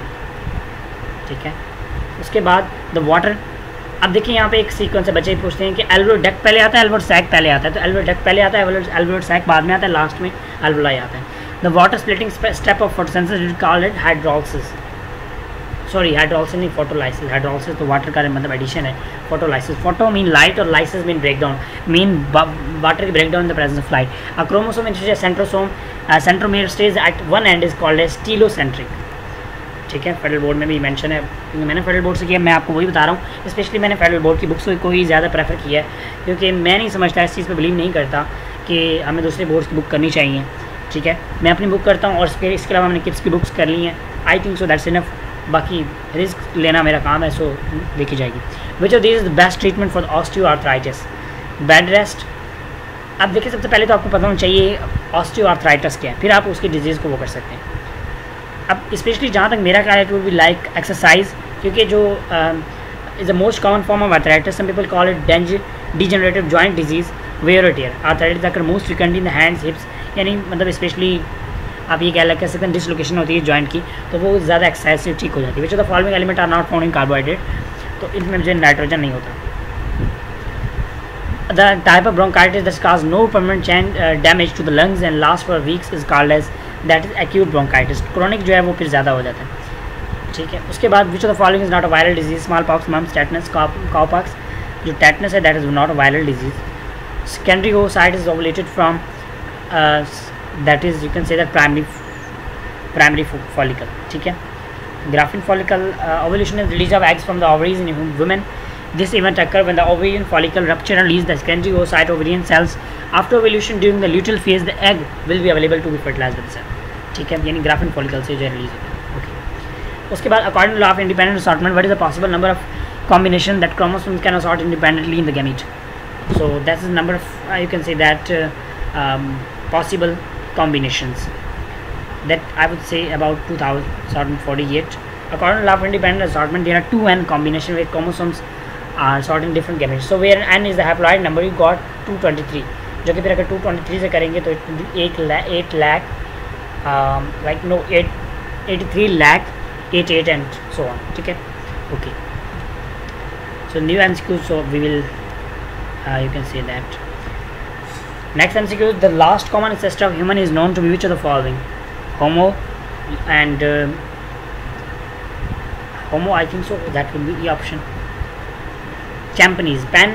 ठीक है। उसके बाद द वाटर, अब देखिए यहाँ पे एक सीक्वेंस है, बच्चे पूछते हैं कि एल्वोलर डक्ट पहले आता है एल्वोलर सैक पहले आता है, तो एल्वोलर डक्ट पहले आता है, एल्वोलर सैक बाद में आता है, लास्ट में एल्वोलाई आता है। The water splitting step of photosynthesis is called it hydrolysis, sorry hydrolysis नहीं फोटोलाइसिस। हाइड्रोलिसिस तो वाटर का मतलब एडिशन है, फोटोलाइसिस, फोटो मीन लाइट और lysis mean breakdown, mean water की breakdown in the presence of light. A chromosome in centrosome centromere stage at one end is called as telocentric, ठीक है। फेडरल बोर्ड में भी मेंशन है, क्योंकि मैंने फेडरल बोर्ड से किया, मैं आपको वही बता रहा हूँ। स्पेशली मैंने फेडरल बोर्ड की बुक्स को ही ज़्यादा प्रेफर किया है, क्योंकि मैं नहीं समझता, इस चीज़ पे बिलीव नहीं करता कि हमें दूसरे बोर्ड्स की बुक करनी चाहिए, ठीक है। मैं अपनी बुक करता हूँ और इसके अलावा मैंने किप्स की बुक्स कर ली हैं, आई थिंक सो दैट्स इनफ। बाकी रिस्क लेना मेरा काम है, सो देखी जाएगी। Which of this is the best treatment for osteoarthritis, bed rest. अब देखिए सबसे पहले तो आपको पता होना चाहिए ऑस्टियोआर्थराइटिस क्या है, फिर आप उसकी डिजीज़ को वो कर सकते हैं। अब स्पेशली जहाँ तक मेरा ख्याल है, it will be like exercise, क्योंकि जो is the most common form of arthritis, some people call it degenerative joint disease, wear or tear. Arthritis occur most frequently in the hands, hips, यानी मतलब स्पेशली आप ये कह सकते हैं डिसलोकेशन होती है जॉइंट की, तो वो ज़्यादा एक्सरसाइज से ठीक हो जाती है. Which of the following element are not found in carbohydrate, तो इनमें जो नाइट्रोजन नहीं होता. The type of bronchitis that cause no permanent damage to the lungs and lasts for weeks is called as that is acute bronchitis. Chronic जो है वो फिर ज़्यादा हो जाता है. ठीक है, उसके बाद which of the following is not a viral disease, smallpox, mumps, tetanus, cowpox. जो टेटनस है that is not a viral disease. Secondary oocyte is ovulated from that is you can say that primary follicle. ठीक है, Graafian follicle ovulation is release of eggs from the ovaries in women. This event occurs when the ovarian follicle rupture and release the secondary oocyte ovarian cells. After ovulation during the luteal phase, the egg will be available to be fertilized by the cell. ठीक है, यानी Graafian follicle से जो रिलीज होता है. ओके, उसके बाद according to law of independent assortment, what is the possible number of combination that chromosomes can assort independently in the gamete. So that's the number of you can say that possible combinations that I would say about 2048. According to law of independent assortment, there are 2n combination where chromosomes are sorting different gametes. So where n is the haploid number, you got 223, जो कि फिर अगर 223 से करेंगे तो 8 lakh like no 83 lakh 88 and so on. ठीक है, okay. So new MCQ, so we will you can say that. Next MCQ, the last common ancestor of human is known to be which of the following? Homo and Homo, I think so, that will be the option. Championese, Pan,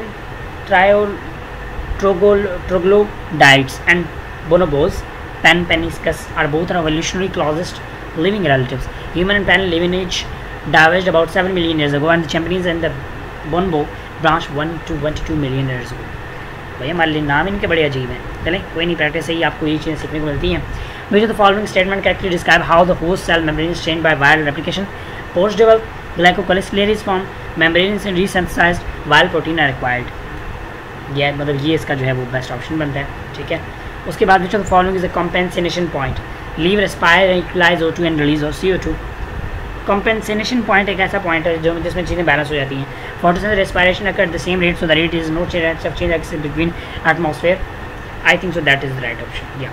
troglodytes and bonobos, Pan peniscus are both evolutionary closest living relatives. Human and Pan lineage diverged about 7 million years ago, and the Championese and the bonobo branch 1 to 22 million years हो. भैया हमारे लिए नाम इनके बड़े अजीब हैं. चलें, कोई नहीं, प्रैक्टिस से ही आपको ये चीज़ें सीखने को मिलती हैं. Which of the following statement correctly describe how the host cell membrane is change by viral replication. Post develop glycocholesterol is form, membrane is resensitized while protein are required. ये मतलब ये इसका जो है वो बेस्ट ऑप्शन बनता है. ठीक है, उसके बाद which of the following is a compensation point, leave, respire, utilise O2 and release of CO2. Compensation point एक ऐसा पॉइंट है जो जिसमें चीज़ें बैलेंस हो जाती हैं. Photosynthesis respiration occur the same rate, so the rate is no change between atmosphere. I think so that is the right option. या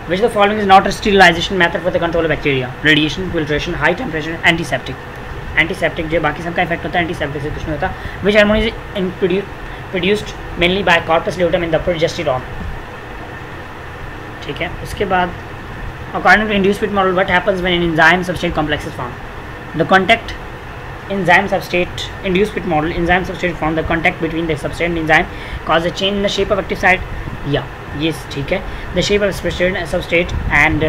which the following is not a sterilization method for the control of bacteria, radiation, filtration, high temperature, antiseptic. Antiseptic जो बाकी सबका इफेक्ट होता है, एंटीसेप्टिक से कुछ नहीं होता. Which hormone is produced mainly by corpus luteum in the progesterone. ठीक है, उसके बाद according to induced fit model, what happens when an enzyme substrate complex is formed? The contact enzyme substrate induced fit model, enzyme substrate form, the contact between the substrate and enzyme cause a change in the shape of active site. Yeah, yes, ठीक है. The shape of substrate and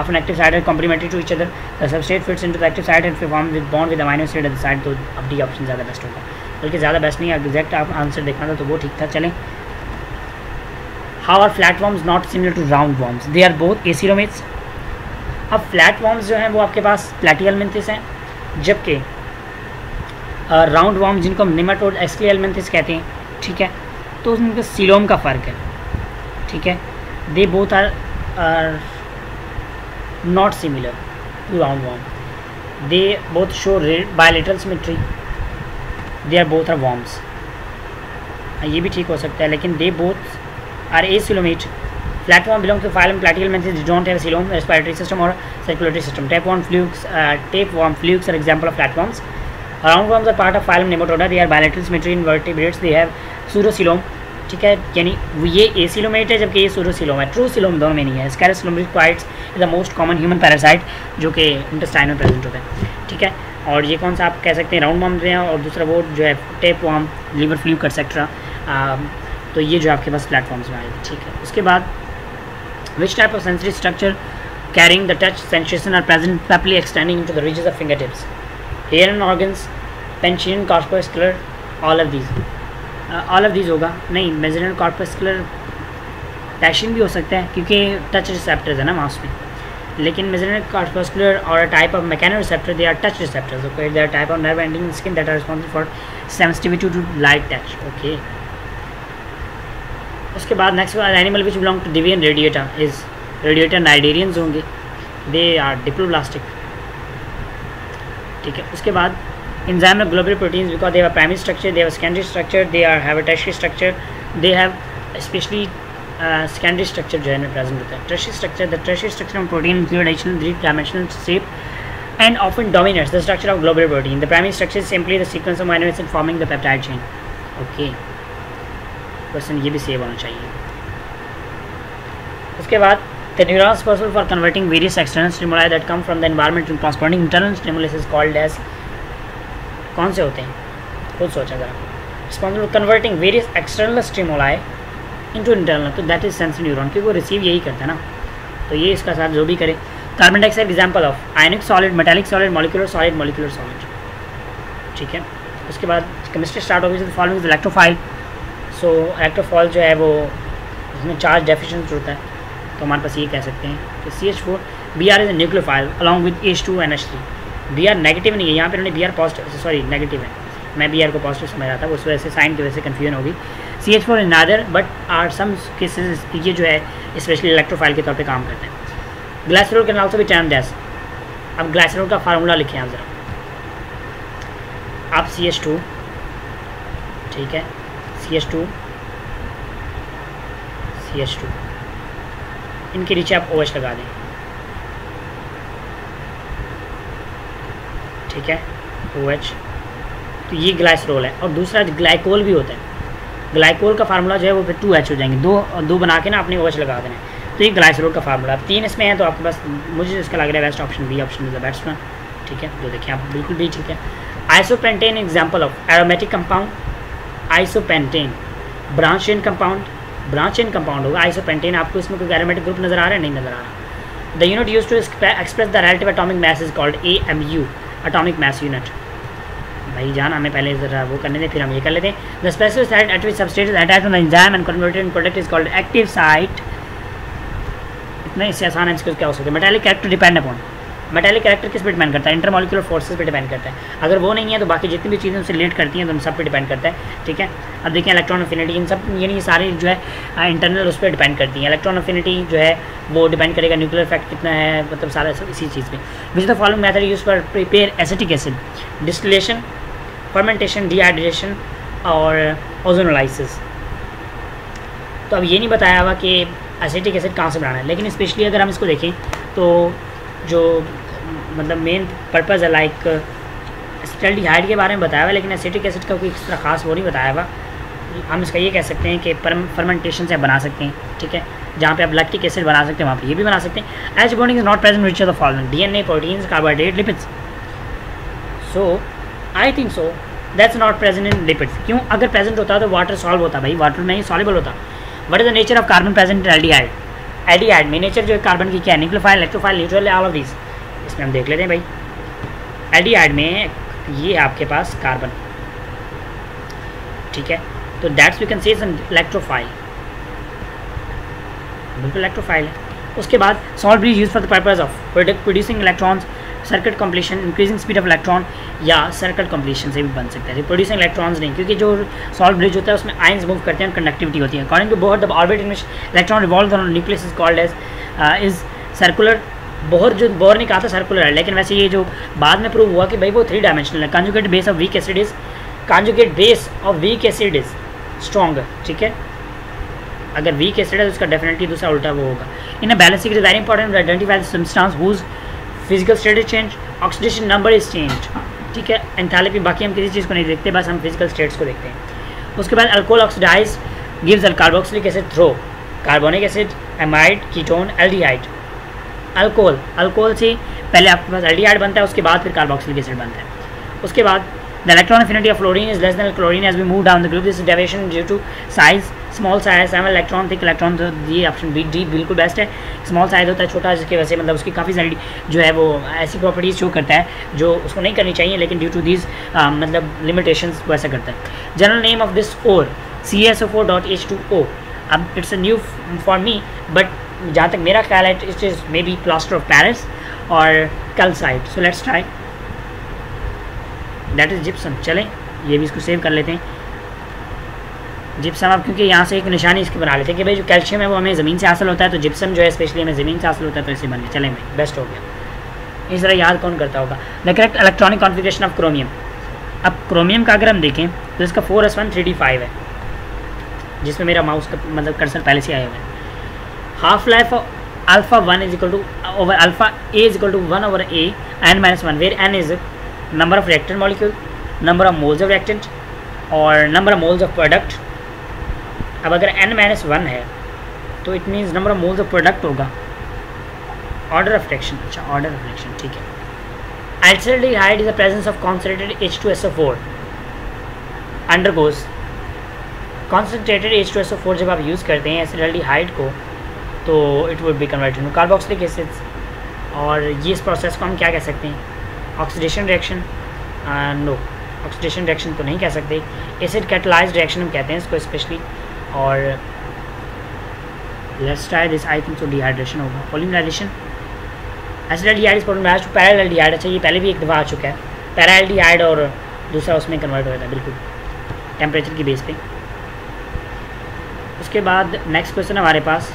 of an active site are complementary to each other. The substrate fits into the active site and forms with bond with amino acid at the site. तो अब डी ऑप्शन ज़्यादा बेस्ट होगा, बल्कि ज़्यादा बेस्ट नहीं, एग्जैक्ट आप आंसर देखना था तो वो ठीक था. चलें. How are flatworms not similar to roundworms? They are both acidomates. अब फ्लैट वॉर्म्स जो हैं वो आपके पास प्लैटियलमेंथिस हैं, जबकि राउंड वॉर्म जिनको निमेटोड एक्सक्लियलमेंथिस कहते हैं. ठीक है, तो उनका सीलोम का फ़र्क है. ठीक है, they both are not similar to round worm. They both show bilateral symmetry. They are both are worms. ये भी ठीक हो सकता है, लेकिन they both are acoelomate. Flatworm belongs to phylum Platyhelminthes. They don't have a coelom, respiratory system or circulatory system. Tapeworm flukes are example of flatworms. Roundworms are part of phylum Nematoda. They are bilateral symmetry in vertebrates. They have pseudocoelom. ठीक है, यानी ये एसिलोमेट है जबकि ये सूडोसिलोम है. ट्रू सिलोम दोनों में नहीं है. Ascaris lumbricoides is the most common human parasite जो कि इंटेस्टाइन में प्रेजेंट होता है. ठीक है, और ये कौन सा आप कह सकते हैं, राउंड वॉर्म हैं, और दूसरा वो जो है टेपवॉर्म, लिवर फ्लूक एक्सेट्रा. तो ये जो आपके पास प्लेटफॉर्म्स में आएगा. ठीक है, उसके बाद which type of sensory structure carrying the touch sensation are present papillary extending into the ridges of fingertips? Hair and organs, Penchian, corpuscular, all of these होगा नहीं. मेजेरियन, कॉर्पस्कुलर, पैशन भी हो सकता है क्योंकि टच रिसेप्टर्स है ना माउस में, लेकिन मेजेरियन, कॉर्पस्कुलर और a type of mechanoreceptor, they are touch receptors. Okay, they are type of nerve ending skin that are responsible for sensitivity to light touch. Okay, उसके बाद next animal which belong to division radiata is radiata cnidarians होंगे. दे आर डिप्लोब्लास्टिक, ठीक है। उसके बाद enzyme of globule proteins because they have a primary structure, they have a secondary structure, they have a tertiary structure, they have especially secondary structure जो है में present होता है। tertiary structure, the tertiary structure of protein include additional three-dimensional shape and often dominates the structure of globular protein. The primary structure is simply the sequence of amino acids forming the peptide chain. Okay, question ये भी सेव होना चाहिए। उसके बाद the neurons responsible for converting various external stimuli that come from the environment into corresponding internal stimulus is called as, कौन से होते हैं खुद सोचा ज़रा, responsible converting various external stimuli into internal, तो दैट इज सेंसरी न्यूरॉन, क्योंकि वो रिसीव यही करता है ना। तो ये इसका साथ जो भी करे। Carbon dioxide example of ionic solid, metallic solid, molecular solid, molecular solid, ठीक है। उसके बाद केमिस्ट्री स्टार्ट होगी तो फॉलोइंग इलेक्ट्रोफाइल। सो इलेक्ट्रोफॉल जो है वो उसमें चार्ज डेफिशिएंट होता है, तो हमारे पास ये कह सकते हैं कि CH4 Br is a nucleophile along with H2 NH3। Br negative नहीं है, यहाँ पे उन्होंने Br पॉजिटिव, सॉरी नेगेटिव है, मैं Br को पॉजिटिव समझ रहा था, उस वजह से साइन की वजह से कन्फ्यूजन होगी। CH4 is neither but are some cases, ये जो है स्पेशली इलेक्ट्रोफाइल के तौर पे काम करते हैं। Glycerol can also be termed as, अब ग्लाइसरॉल का फार्मूला लिखें आप ज़रा, आप CH2, ठीक है, CH2 इनके नीचे आप OH लगा दें, ठीक है, OH, तो ये ग्लाइसरोल है। और दूसरा ग्लाइकोल भी होता है, ग्लाइकोल का फार्मूला जो है वो फिर 2H हो जाएंगे, दो बना के ना अपने OH लगा देना है, तो ये ग्लाइसरोल का फार्मूला। अब 3 इसमें है तो आपके पास, मुझे इसका लग रहा है best option B option is the best one, ठीक है, जो देखिए आप बिल्कुल भी ठीक है। Isopentane example of aromatic compound, isopentane branch chain compound, branch chain compound होगा आइसोपेंटेन। आपको इसमें कोई एरोमेटिक ग्रुप नजर आ रहा है, नहीं नजर आ रहा। The unit used to express the relative atomic mass is called AMU, atomic mass unit. भाई जान हमें पहले ज़रा वो करने दें, फिर हम ये कर लेते हैं। The specific site at which substrate is attached to the enzyme and converted in product is called active site. इतना इससे आसान है इसको क्या हो सकता है। Metallic character depend upon, metallic character किस पे डिपेंड करता है, इंटरमॉलिक्यूलर फोर्सेस पे डिपेंड करता है। अगर वो नहीं है तो बाकी जितनी भी चीज़ें उससे रिलेट करती हैं तो उन सब पे डिपेंड करता है, ठीक है। अब देखिए इलेक्ट्रॉन अफिनिटी, इन सब यानी सारे जो है इंटरनल उस पर डिपेंड करती हैं। इलेक्ट्रॉन अफिनिटी जो है वो डिपेंड करेगा न्यूक्लियर इफेक्ट कितना है, मतलब सारा सब इसी चीज़ पे। विच the following method use for prepare acetic acid, distillation, fermentation, dehydration और ओजोनोलाइसिस। तो अब ये नहीं बताया हुआ कि एसिटिक एसिड कहाँ से बनाना है, लेकिन स्पेशली अगर हम इसको देखें तो जो मतलब मेन पर्पज़ है, लाइक एसिटाल्डिहाइड के बारे में बताया हुआ है, लेकिन एसिटिक एसिड का कोई इस तरह खास वो नहीं बताया हुआ। हम इसका ये कह सकते हैं कि फर्मेंटेशन से बना सकते हैं, ठीक है। जहाँ पे आप लैक्टिक एसिड बना सकते हैं वहाँ पे ये भी बना सकते हैं। H bonding is not present which of the following, DNA, proteins, carbohydrate, lipids. So I think so that's not present in lipids. क्यों? अगर प्रेजेंट होता तो वाटर सॉल्व होता, भाई वाटर में ही सॉल्युबल होता। What is the nature of carbon present in aldehyde? Aldehyde में नेचर जो है कार्बन की क्या है, nucleophile, electrophile, neutral, all of these. इसमें हम देख लेते हैं भाई, एल्डिहाइड में ये आपके पास कार्बन, ठीक है, तो that's we can say electrophile, बिल्कुल इलेक्ट्रोफाइल है। उसके बाद salt bridge use for the purpose of producing electrons, circuit completion, increasing speed of electron, या सर्किट कंप्लीशन से भी बन सकता है। प्रोड्यूसिंग इलेक्ट्रॉन्स नहीं, क्योंकि जो सॉल्ट ब्रिज होता है उसमें आयंस मूव करते हैं, कंडक्टिविटी होती है। According to Bohr the orbit in which electron revolve on nucleus is called as is circular. Bohr ने कहा था सर्कुलर है, लेकिन वैसे ये जो बाद में प्रूव हुआ कि भाई वो 3 डायमेंशनल है। Conjugate base of weak acid is, conjugate base of weak acid is stronger, ठीक है। अगर वीक एसिड है तो उसका डेफिनेटली दूसरा उल्टा वो होगा। In a balance it is very important to identify the substance whose physical state is change, oxidation number is change, ठीक है। एंथैल्पी, बाकी हम किसी चीज़ को नहीं देखते, बस हम फिजिकल स्टेट्स को देखते हैं। उसके बाद alcohol oxidize gives all carboxylic acid through, carbonic acid, amide, ketone, aldehyde. Alcohol से पहले आपके पास एल्डिहाइड बनता है, उसके बाद फिर कार्बोक्सिलिक एसिड बनता है। उसके बाद the electron affinity of fluorine is less than chlorine as we move down the group, this deviation due to size, small size, 7 electron, thick electron, तो ये ऑप्शन बी डी बिल्कुल बेस्ट है। स्मॉल साइज होता है छोटा, जिसकी वजह से मतलब उसकी काफ़ी सारी जो है वो ऐसी प्रॉपर्टीज़ शो करता है जो उसको नहीं करनी चाहिए, लेकिन ड्यू टू दीज मतलब लिमिटेशंस वो ऐसा करता है। General name of this ore CSO4.H2O। अब it's a new for me, but जहाँ तक मेरा ख्याल है it is may be plaster of Paris और calcite. So let's try, that is gypsum. चलें ये भी इसको सेव कर लेते हैं। जिप्सम आप क्योंकि यहाँ से एक निशानी इसकी बना लेते हैं कि भाई जो कैल्शियम है वो हमें ज़मीन से हासिल होता है, तो जिप्सम जो है स्पेशली हमें ज़मीन से हासिल होता है, तो इसे बन गया। चलें भाई, बेस्ट हो गया। इस तरह याद कौन करता होगा। The correct electronic configuration of chromium. अब क्रोमियम का अगर हम देखें तो इसका 4s1 3d5 है, जिसमें मेरा माउस का मतलब कर्सर पहले से आया हुआ है। Half life alpha 1 is equal to over alpha A is equal to 1 over A n-1, where n is number of reactant molecule, number of moles of reactant और number of moles of product. अब अगर n-1 है तो it means number of moles of product होगा, ऑर्डर ऑफ रिएक्शन। अच्छा, ऑर्डर ऑफ रिएक्शन, ठीक है। Aldehyde is the presence of concentrated H2SO4 undergoes. Concentrated H2SO4 जब आप यूज़ करते हैं एल्डिहाइड को तो it would be converted to carboxylic acids, और ये इस प्रोसेस को हम क्या कह सकते हैं, oxidation reaction. No, oxidation reaction तो नहीं कह सकते, एसिड कैटलाइज्ड रिएक्शन हम कहते हैं इसको स्पेशली। और let's try this, I think तो डिहाइड्रेशन होगा, polymerization. Acetaldehyde is polymerized to paraldehyde. अच्छा, ये पहले भी एक दफ़ा आ चुका है, पैराल्डिहाइड और दूसरा उसमें कन्वर्ट हो जाता है बिल्कुल टेम्परेचर की बेस पे। उसके बाद नेक्स्ट क्वेश्चन हमारे पास,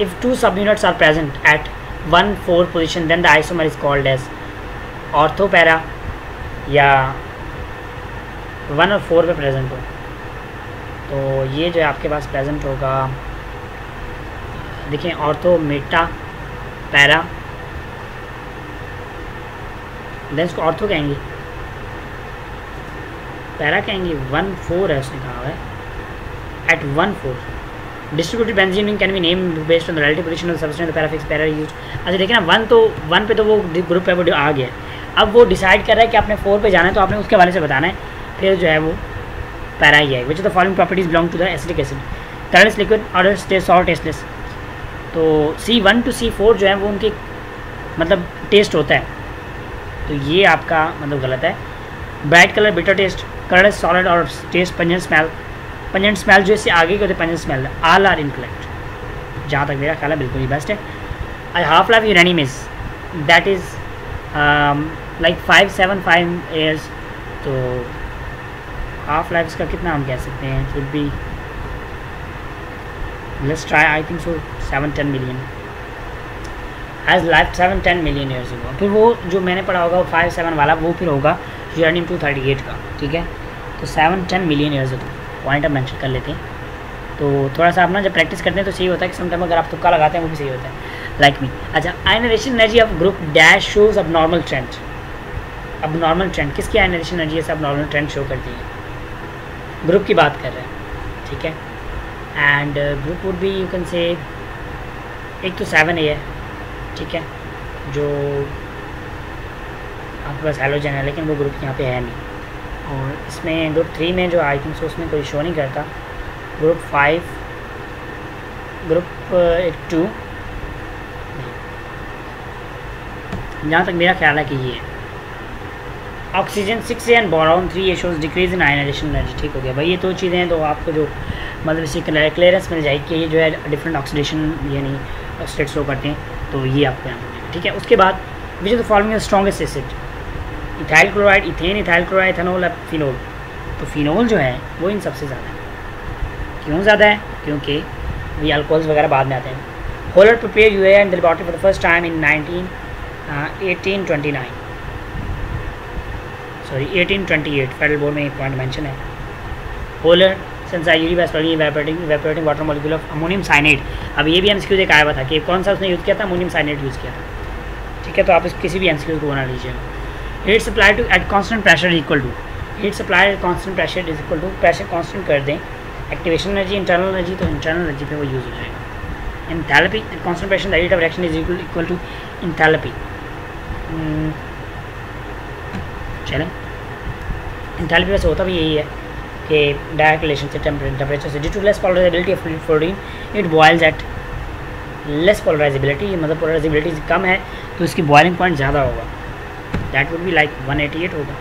if 2 subunits are present at 1,4 position then the isomer is called as ortho para, या 1 और 4 पे प्रेजेंट हो तो ये जो है आपके पास प्रेजेंट होगा, देखिए ऑर्थो, मेटा, पैरा, देन इसको ऑर्थो कहेंगे, पैरा कहेंगे। 1,4 है उसने कहा है, at 1,4 distributed benzene ring can be name based on the relative position of substance prefix para used. अच्छा देखिए ना, 1 पे तो वो ग्रुप है वो आ गया, अब वो डिसाइड कर रहा है कि आपने 4 पे जाना है तो आपने उसके हवाले से बताना है, फिर जो है वो पैरा ही है। Which of the following properties belong to the acidic acid, colourless liquid, odourless, taste salt, tasteless. तो C1 to C4 जो है वो उनके मतलब टेस्ट होता है, तो ये आपका मतलब गलत है। Bright colour bitter taste, colourless solid और taste pungent smell. Pungent smell जो इससे आगे के होते हैं pungent smell, all are incorrect, जहाँ तक मेरा ख्याल है बिल्कुल ही बेस्ट है। Half life uranium is that is like 575 years, तो हाफ लाइफ इसका कितना हम कह सकते हैं, it would be, let's try, I think so 7-10 million, half life 7-10 million years होगा। फिर वो जो मैंने पढ़ा होगा 5-7 वाला वो फिर होगा यूरेनियम 238 का, ठीक है। तो 7-10 मिलियन ईयर्स होगा, पॉइंट आप मेंशन कर लेते हैं। तो थोड़ा सा आप ना जब प्रैक्टिस करते हैं तो सही होता है कि समटाइम अगर आप तुक्का लगाते हैं वो भी सही होता है, लाइक मी। अच्छा, ionisation energy of group dash shows abnormal trend. Abnormal trend किसकी आयनाइजेशन एनर्जी है, अब नॉर्मल ट्रेंड शो करती है, ग्रुप की बात कर रहे हैं, ठीक है। And group would be, you can से, एक तो 7A है, ठीक है, जो आपके पास हैलोजन है, लेकिन वो ग्रुप यहाँ पे है नहीं। और इसमें ग्रुप 3 में जो आई थिंक सो उसमें कोई शो नहीं करता, ग्रुप 5, ग्रुप 2, जहाँ तक मेरा ख्याल है कि ये है। Oxygen 6A and boron 3A shows decrease in ionization energy, ठीक हो गया भाई। ये 2 चीज़ें हैं तो आपको जो मतलब इससे क्लियरेंस मिल जाएगी कि ये जो है डिफरेंट ऑक्सीडेशन यानी स्टेट शो करते हैं, तो ये आपको यहाँ मिलेगा, ठीक है। उसके बाद which is the following strongest acid, ethyl chloride, ethane, ethyl chloride, ethanol, phenol. तो फिनोल जो है वो इन सबसे ज़्यादा है। क्यों ज़्यादा है, क्योंकि ये अल्कोहल्स वगैरह बाद में आते हैं। Wohler prepare uranium in the laboratory for the first time in 1829, sorry 1828, federal board में एक पॉइंट मेंशन है। Wohler evaporating water molecule of ammonium cyanate. अब ये भी एमसीक्यू एक आया हुआ था कि कौन सा उसने यूज़ किया था, अमोनियम साइनेट यूज़ किया था, ठीक है। तो आप इस किसी भी एमसीक्यू को बना लीजिएगा। Heat supply to at constant pressure equal to, heat supply at constant pressure is equal to, pressure constant कर दें, एक्टिवेशन एनर्जी, इंटरनल एनर्जी, तो इंटरनल एनर्जी पे वो यूज़ हो जाएगा। Enthalpy at constant pressure the rate of reaction is equal to enthalpy. चलें, एंथैल्पी वैसे होता भी यही है कि डायरेक्ट रिलेशन से टेम्परेचर से। Due to less polarizability of fluorine it boils eight less polarisability, मतलब पोलराइजेबिलिटी कम है तो इसकी बॉइलिंग पॉइंट ज़्यादा होगा, दैट वुड बी लाइक 188 होगा।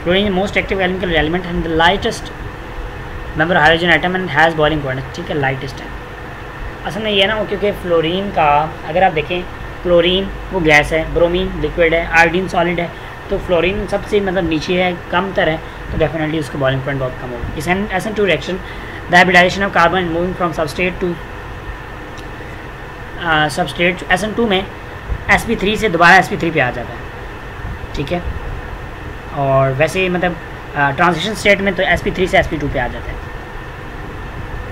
Fluorine is most active chemical element and the lightest member hydrogen atom and has boiling point, ठीक है, लाइटेस्ट है। असल में ये ना हो क्योंकि फ्लोरीन का अगर आप देखें, क्लोरीन वो गैस है, ब्रोमीन लिक्विड है, आयोडीन सॉलिड है, तो फ्लोरीन सबसे मतलब नीचे है, कम तर है, तो डेफिनेटली उसका बॉइलिंग पॉइंट बहुत कम होगा। इस SN2 reaction the hybridization of carbon moving from substrate to substrate SN2 में sp3 से दोबारा sp3 पे आ जाता है, ठीक है। और वैसे मतलब ट्रांजिशन स्टेट में तो sp3 से sp2 पे आ जाता है।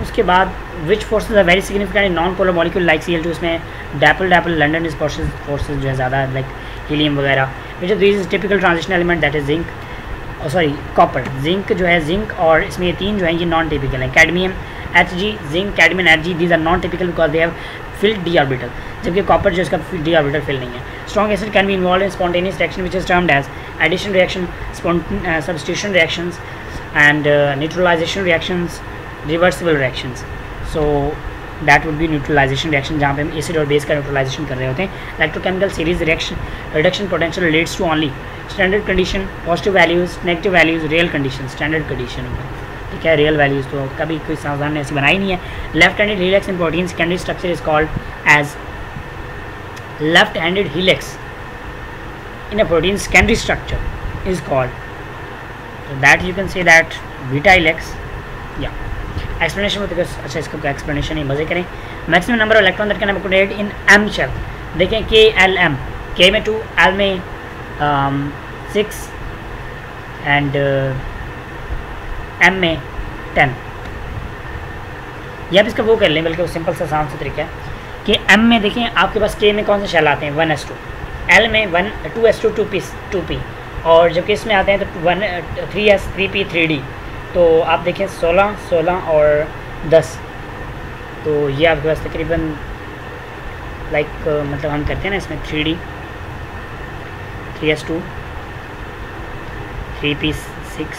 उसके बाद which forces are very significant in non polar molecule like Cl2, उसमें डैपल लंडन इस फोर्सेज जो है ज़्यादा लाइक हीलियम वगैरह। Which of this is typical transition element that is zinc, sorry copper, zinc जो है, जिंक और इसमें ये तीन जो है ये नॉन टिपिकल है। Cadmium Hg, zinc, cadmium Hg, these are non typical because they have filled D orbital, जबकि कॉपर जो इसका डी ऑर्बिटल फिल नहीं है। Strong acid can be involve in spontaneous reaction which is termed as addition reaction, substitution reactions and neutralization reactions, reversible reactions. So that would be neutralization reaction, जहाँ पे हम एसिड और बेस का न्यूट्रलाइजेशन कर रहे होते हैं। Electrochemical series reaction reduction potential relates to only standard condition, positive values, negative values, real condition, standard condition होगा, ठीक है। रियल वैल्यूज तो कभी कोई सावधान ने ऐसी बनाई नहीं है। Left handed helix in protein secondary structure is called as left handed helix in a protein secondary structure is called that you can say that beta helix. या एक्सप्लेनेशन में तो अच्छा, इसका एक्सप्लेनेशन ही मजे करें। Maximum number of electron that can be accommodated in M shell, देखें KLM, K में 2, L में 6 एंड M में 10। या आप इसका वो कर लें, बल्कि वो सिंपल सा आसान सा तरीका है कि M में देखें आपके पास K में कौन से शेल आते हैं, 1s2, L में 2s2 2p, और जबकि इसमें आते हैं तो 3s 3p 3d। तो आप देखें 16 16 और 10, तो ये आपके पास तकरीबन लाइक मतलब हम करते हैं ना इसमें 3d 3s2 3p 6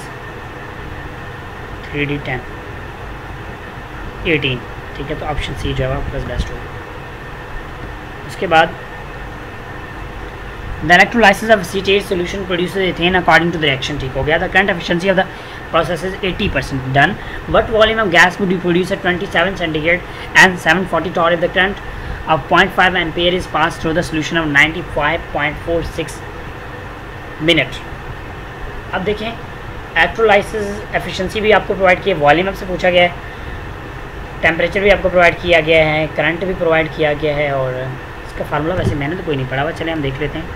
3d 10 18, ठीक है। तो ऑप्शन सी जो है आपके पास बेस्ट होगा। उसके बाद the electrolysis of acetate solution produces ethane according to the reaction, ठीक हो गया। The current efficiency of the process is 80% done, but volume of gas would be produced at 27 centigrade and 740 torr if the current of 0.5 ampere is passed through the solution of 95.46 minute। अब देखें इलेक्ट्रोलाइसिस एफिशिएंसी भी आपको प्रोवाइड किया, वॉल्यूम आपसे पूछा गया है, टेम्परेचर भी आपको प्रोवाइड किया गया है, करंट भी प्रोवाइड किया गया है, और इसका फार्मूला वैसे मैंने तो कोई नहीं पढ़ा हुआ, चले हम देख लेते हैं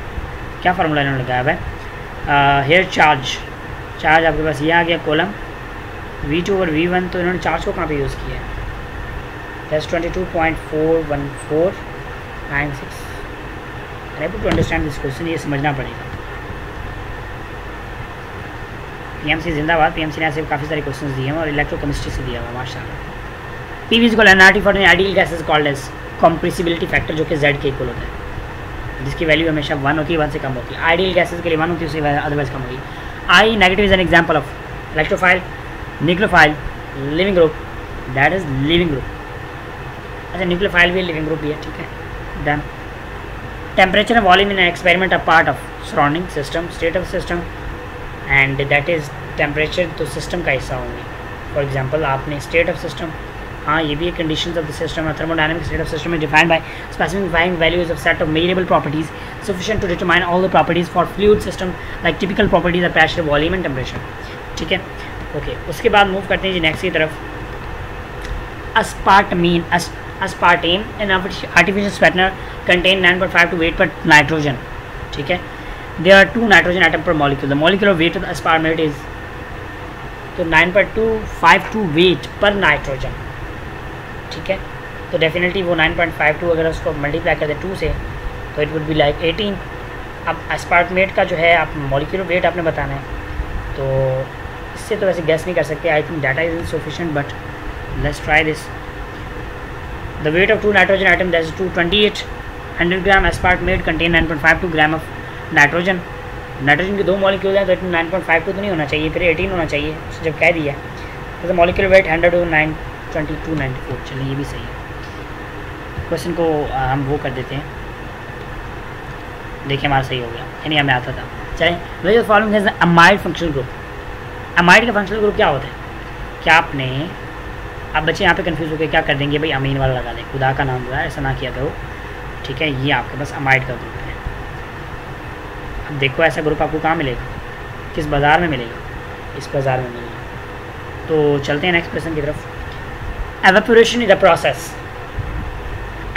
क्या फार्मूला इन्होंने लगाया हुआ है। हेयर चार्ज आपके पास ये आ गया कॉलम V2 और V1, तो इन्होंने चार्ज को कहाँ पे यूज़ किया है, that's 22.41496। I to understand this question, ये समझना पड़ेगा। PMC जिंदाबाद, PMC ने ऐसे काफ़ी सारे क्वेश्चन दिए हैं और इलेक्ट्रोकेमिस्ट्री से दिया हुआ माशाल्लाह। PV is equal NRT for ideal gas is called as compressibility factor, जो कि Z के इक्वल होता है, जिसकी वैल्यू हमेशा 1 होती है, 1 से कम होती है। आइडियल गैसेज के लिए 1 होती है, उससे अदरवाइज कम होगी। I negative is an example of electrophile, nucleophile, living group, that is living group। अच्छा nucleophile भी living group भी है, ठीक है। Then temperature and volume in an experiment are part of surrounding system, state of system, and that is temperature तो system का हिस्सा होंगे। For example आपने state of system, हाँ ये भी conditions of the system, a thermodynamic state of system is defined by specifying values of set of measurable properties sufficient to determine all the properties for fluid system like typical properties are pressure, volume and temperature, ठीक है। ओके, उसके बाद मूव करते हैं जी नेक्स्ट की तरफ। aspartame an artificial sweetener contain 9.5 to 8 per nitrogen, ठीक है। there are 2 nitrogen atom per molecule, the molecular weight of the aspartate is तो 9.252 weight per nitrogen, ठीक है। तो डेफिनेटली वो 9.52 अगर उसको मल्टीप्लाई कर दे 2 से तो इट वुड बी लाइक 18। अब एस्पार्टमेट का जो है आप मॉलिक्यूलर वेट आपने बताना है, तो इससे तो वैसे गैस नहीं कर सकते। I think data is insufficient but let's try this. The weight of 2 nitrogen item that is 228 100 gram aspartame contain 9.52 gram of nitrogen. Nitrogen के 2 मॉलिक्यूल हैं तो 9.52 तो नहीं होना चाहिए, फिर 18 होना चाहिए जब कह दिया। तो मॉलिक्यूलर वेट 100 to 92294, चलिए ये भी सही है। क्वेश्चन को हम वो कर देते हैं, देखिए हमारा सही हो गया, यानी हमें आता था। चलें, ways of following is amide functional group. Amide का फंक्शनल ग्रुप क्या होता है? क्या आपने अब बच्चे यहाँ पे कंफ्यूज होकर क्या कर देंगे, भाई अमीन वाला लगा दें, खुदा का नाम हुआ है, ऐसा ना किया करो, ठीक है। ये आपके पास अमाइड का ग्रुप है। अब देखो ऐसा ग्रुप आपको कहाँ मिलेगा, किस बाज़ार में मिलेगा, इस बाज़ार में मिलेगा। तो चलते हैं नेक्स्ट क्वेश्चन की तरफ। Evaporation is the process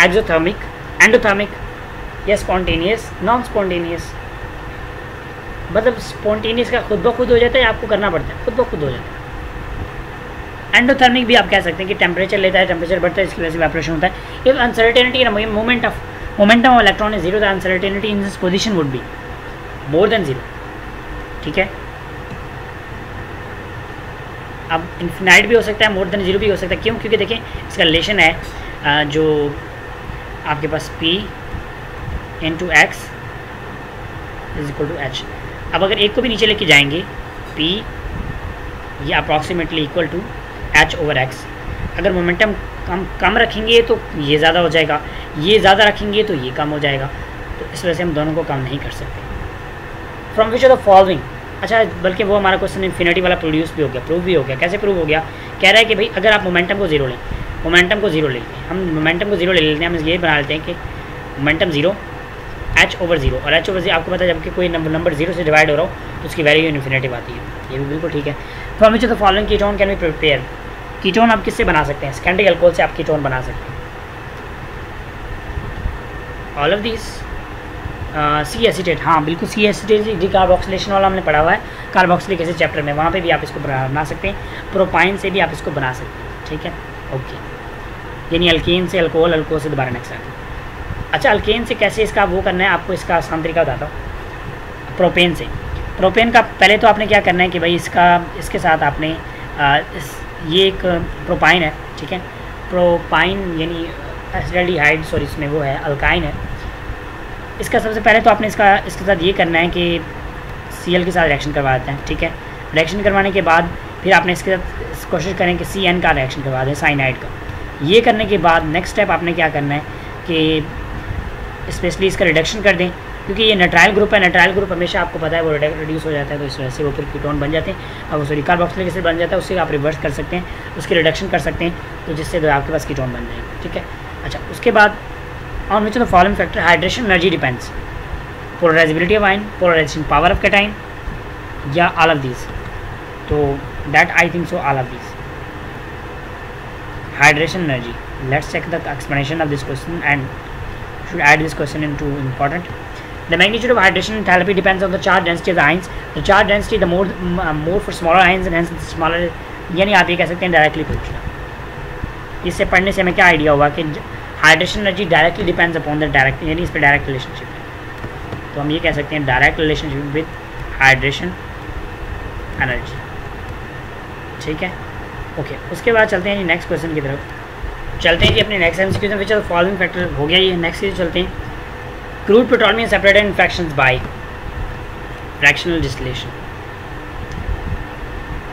exothermic, endothermic या स्पॉन्टेनियस, नॉन स्पॉन्टेनियस। मतलब स्पॉन्टेनियस का खुद ब खुद हो जाता है, आपको करना पड़ता है, खुद ब खुद हो जाता है। एंडोथर्मिक भी आप कह सकते हैं कि टेम्परेचर लेता है, टेम्परेचर बढ़ता है, इसकी वजह से इवेपोरेशन होता है। If uncertainty in momentum of electron is zero, the uncertainty in this position would be more than zero. ठीक है, अब इन्फिनाइट भी हो सकता है, मोर देन जीरो भी हो सकता है। क्यों? क्योंकि देखिए इसका रिलेशन है जो आपके पास P into X is equal to H. अब अगर एक को भी नीचे लेके जाएंगे P ये approximately equal to H over X. अगर मोमेंटम कम रखेंगे तो ये ज़्यादा हो जाएगा, ये ज़्यादा रखेंगे तो ये कम हो जाएगा। तो इस वजह से हम दोनों को कम नहीं कर सकते। From which of the following, अच्छा बल्कि वो हमारा क्वेश्चन इन्फिनिटी वाला प्रोड्यूस भी हो गया, प्रूव भी हो गया। कैसे प्रूव हो गया? कह रहा है कि भाई अगर आप मोमेंटम को जीरो लें, मोमेंटम को जीरो ले लेते हैं, हम मोमेंटम को जीरो ले लेते हैं, हम ये बना लेते हैं कि momentum zero H over zero, और एच ओवर जीरो आपको पता है जबकि कोई नंबर जीरो से डिवाइड हो रहा हो तो उसकी वैल्यू इन्फिनिटी आती है। ये भी बिल्कुल ठीक है। From which of the following ketone can be prepare, ketone आप किससे बना सकते हैं? सेकेंडरी अल्कोहल से आप कीटोन बना सकते हैं। All of this C acetate, हाँ बिल्कुल सी एसिटेट डिकार्बोक्सिलेशन वाला हमने पढ़ा हुआ है कार्बोक्सिलिक एसिड चैप्टर में, वहाँ पे भी आप इसको बना सकते हैं। प्रोपाइन से भी आप इसको बना सकते हैं। ठीक है, ओके, यानी अल्केन से अल्कोहल, अल्कोहल से दोबारा नेक्स्ट आके। अच्छा अल्केन से कैसे इसका वो करना है, आपको इसका आसान तरीका बताता हूँ। प्रोपेन से, प्रोपेन का पहले तो आपने क्या करना है कि भाई इसके साथ आपने ये एक प्रोपाइन है, ठीक है, प्रोपाइन यानी एसिडाल्डिहाइड, सॉरी इसमें वो है अल्काइन है। इसका सबसे पहले तो आपने इसके साथ ये करना है कि Cl के साथ रिएक्शन करवा देते हैं। ठीक है, रिएक्शन करवाने के बाद फिर आपने इसके साथ कोशिश करें कि Cn का रिएक्शन करवा दें, साइनाइड का। ये करने के बाद नेक्स्ट स्टेप आपने क्या करना है कि स्पेशली इसका रिडक्शन कर दें, क्योंकि ये नेट्राइल ग्रुप है, नेट्राइल ग्रुप हमेशा आपको पता है वो रिड्यूस हो जाता है, तो इस वजह से वो फिर कीटोन बन जाते हैं। अब सॉरी कार्बोक्सिलिक एसिड बन जाता है, उससे आप रिवर्स कर सकते हैं, उसकी रिडक्शन कर सकते हैं, तो जिससे तो आपके पास कीटोन बन जाएंगे। ठीक है, अच्छा उसके बाद on which of the following factor hydration energy depends, polarizability of ion, polarization power of cation, या ऑल ऑफ दीज। तो that I think so all of these. Hydration energy, let's check the explanation of this question and should add this question into important. The magnitude of hydration enthalpy depends on the charge density of the ions. The charge density the more for smaller ions and hence the smaller, यानी आप ये कह सकते हैं डायरेक्टली पूछना। इससे पढ़ने से हमें क्या आइडिया होगा कि hydration energy directly depends upon the direct, यानी इस पर डायरेक्ट रिलेशनशिप है। तो हम ये कह सकते हैं direct relationship with hydration energy. ठीक है, ओके, उसके बाद चलते हैं नेक्स्ट क्वेश्चन की तरफ। चलते हैं कि अपने नेक्स्ट एमसीक्यू में, which are the following factor हो गया ये। नेक्स्ट चीज चलते हैं, crude petroleum is separated in fractions by fractional distillation.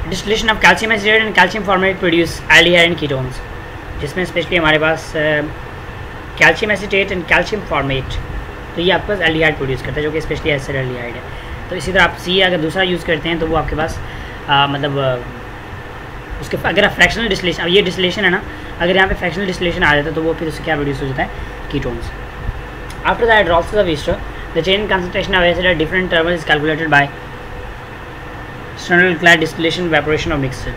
Distillation of calcium acetate and calcium formate produce aldehyde and ketones, जिसमें स्पेशली हमारे पास calcium acetate and calcium formate, तो ये आपके पास एल्डिहाइड प्रोड्यूस करता है, जो कि स्पेशली एसिड एल्डिहाइड है। तो इसी तरह आप सी अगर दूसरा यूज़ करते हैं तो वो आपके पास मतलब उसके अगर आप फ्रैक्शनल डिस्टिलेशन, अब ये डिस्टिलेशन है ना, अगर यहाँ पे फ्रैक्शनल डिस्टिलेशन आ जाता है तो वो फिर उससे क्या प्रोड्यूस हो जाता है? Ketones. After the hydrolysis of ester the chain concentration of acid at different intervals is calculated by standard class distillation evaporation of mixture.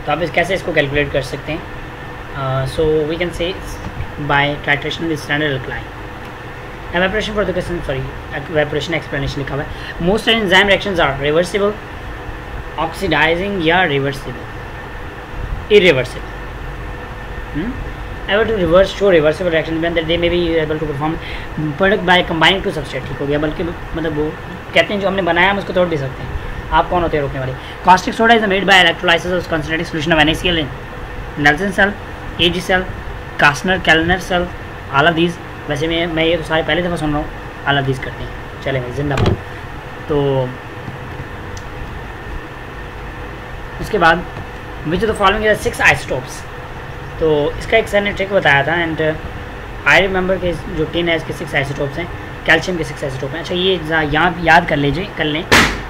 तो आप कैसे इसको कैलकुलेट कर सकते हैं? So we can say by titration with standard alkaline. Evaporation for the question, sorry evaporation explanation लिखा हुआ है। Most enzyme reactions are reversible, oxidizing या reversible, irreversible. Able to reverse show reversible reaction when that they may be able to perform product by combining two substrate। ठीक हो गया, बल्कि मतलब वो कहते हैं जो हमने बनाया हम उसको तोड़ भी सकते हैं। आप कौन होते हैं रोकने वाले? Caustic soda is made by electrolysis of concentrated solution of NaCl in Nelson cell, AG cell, Castner Kellner cell, all of these. वैसे मैं ये तो सारे पहले दफ़ा सुन रहा हूँ, ऑल ऑफ दीज करते हैं। चले भाई जिंदाबाद। तो उसके बाद which of the following is 6 isotopes. तो इसका एक सर ने ट्रिक बताया था एंड आई रिमेंबर के जो 10 है इसके 6 आइसोटोप्स हैं, कैल्शियम के 6 आइसोटोप हैं। अच्छा ये यहाँ याद कर लें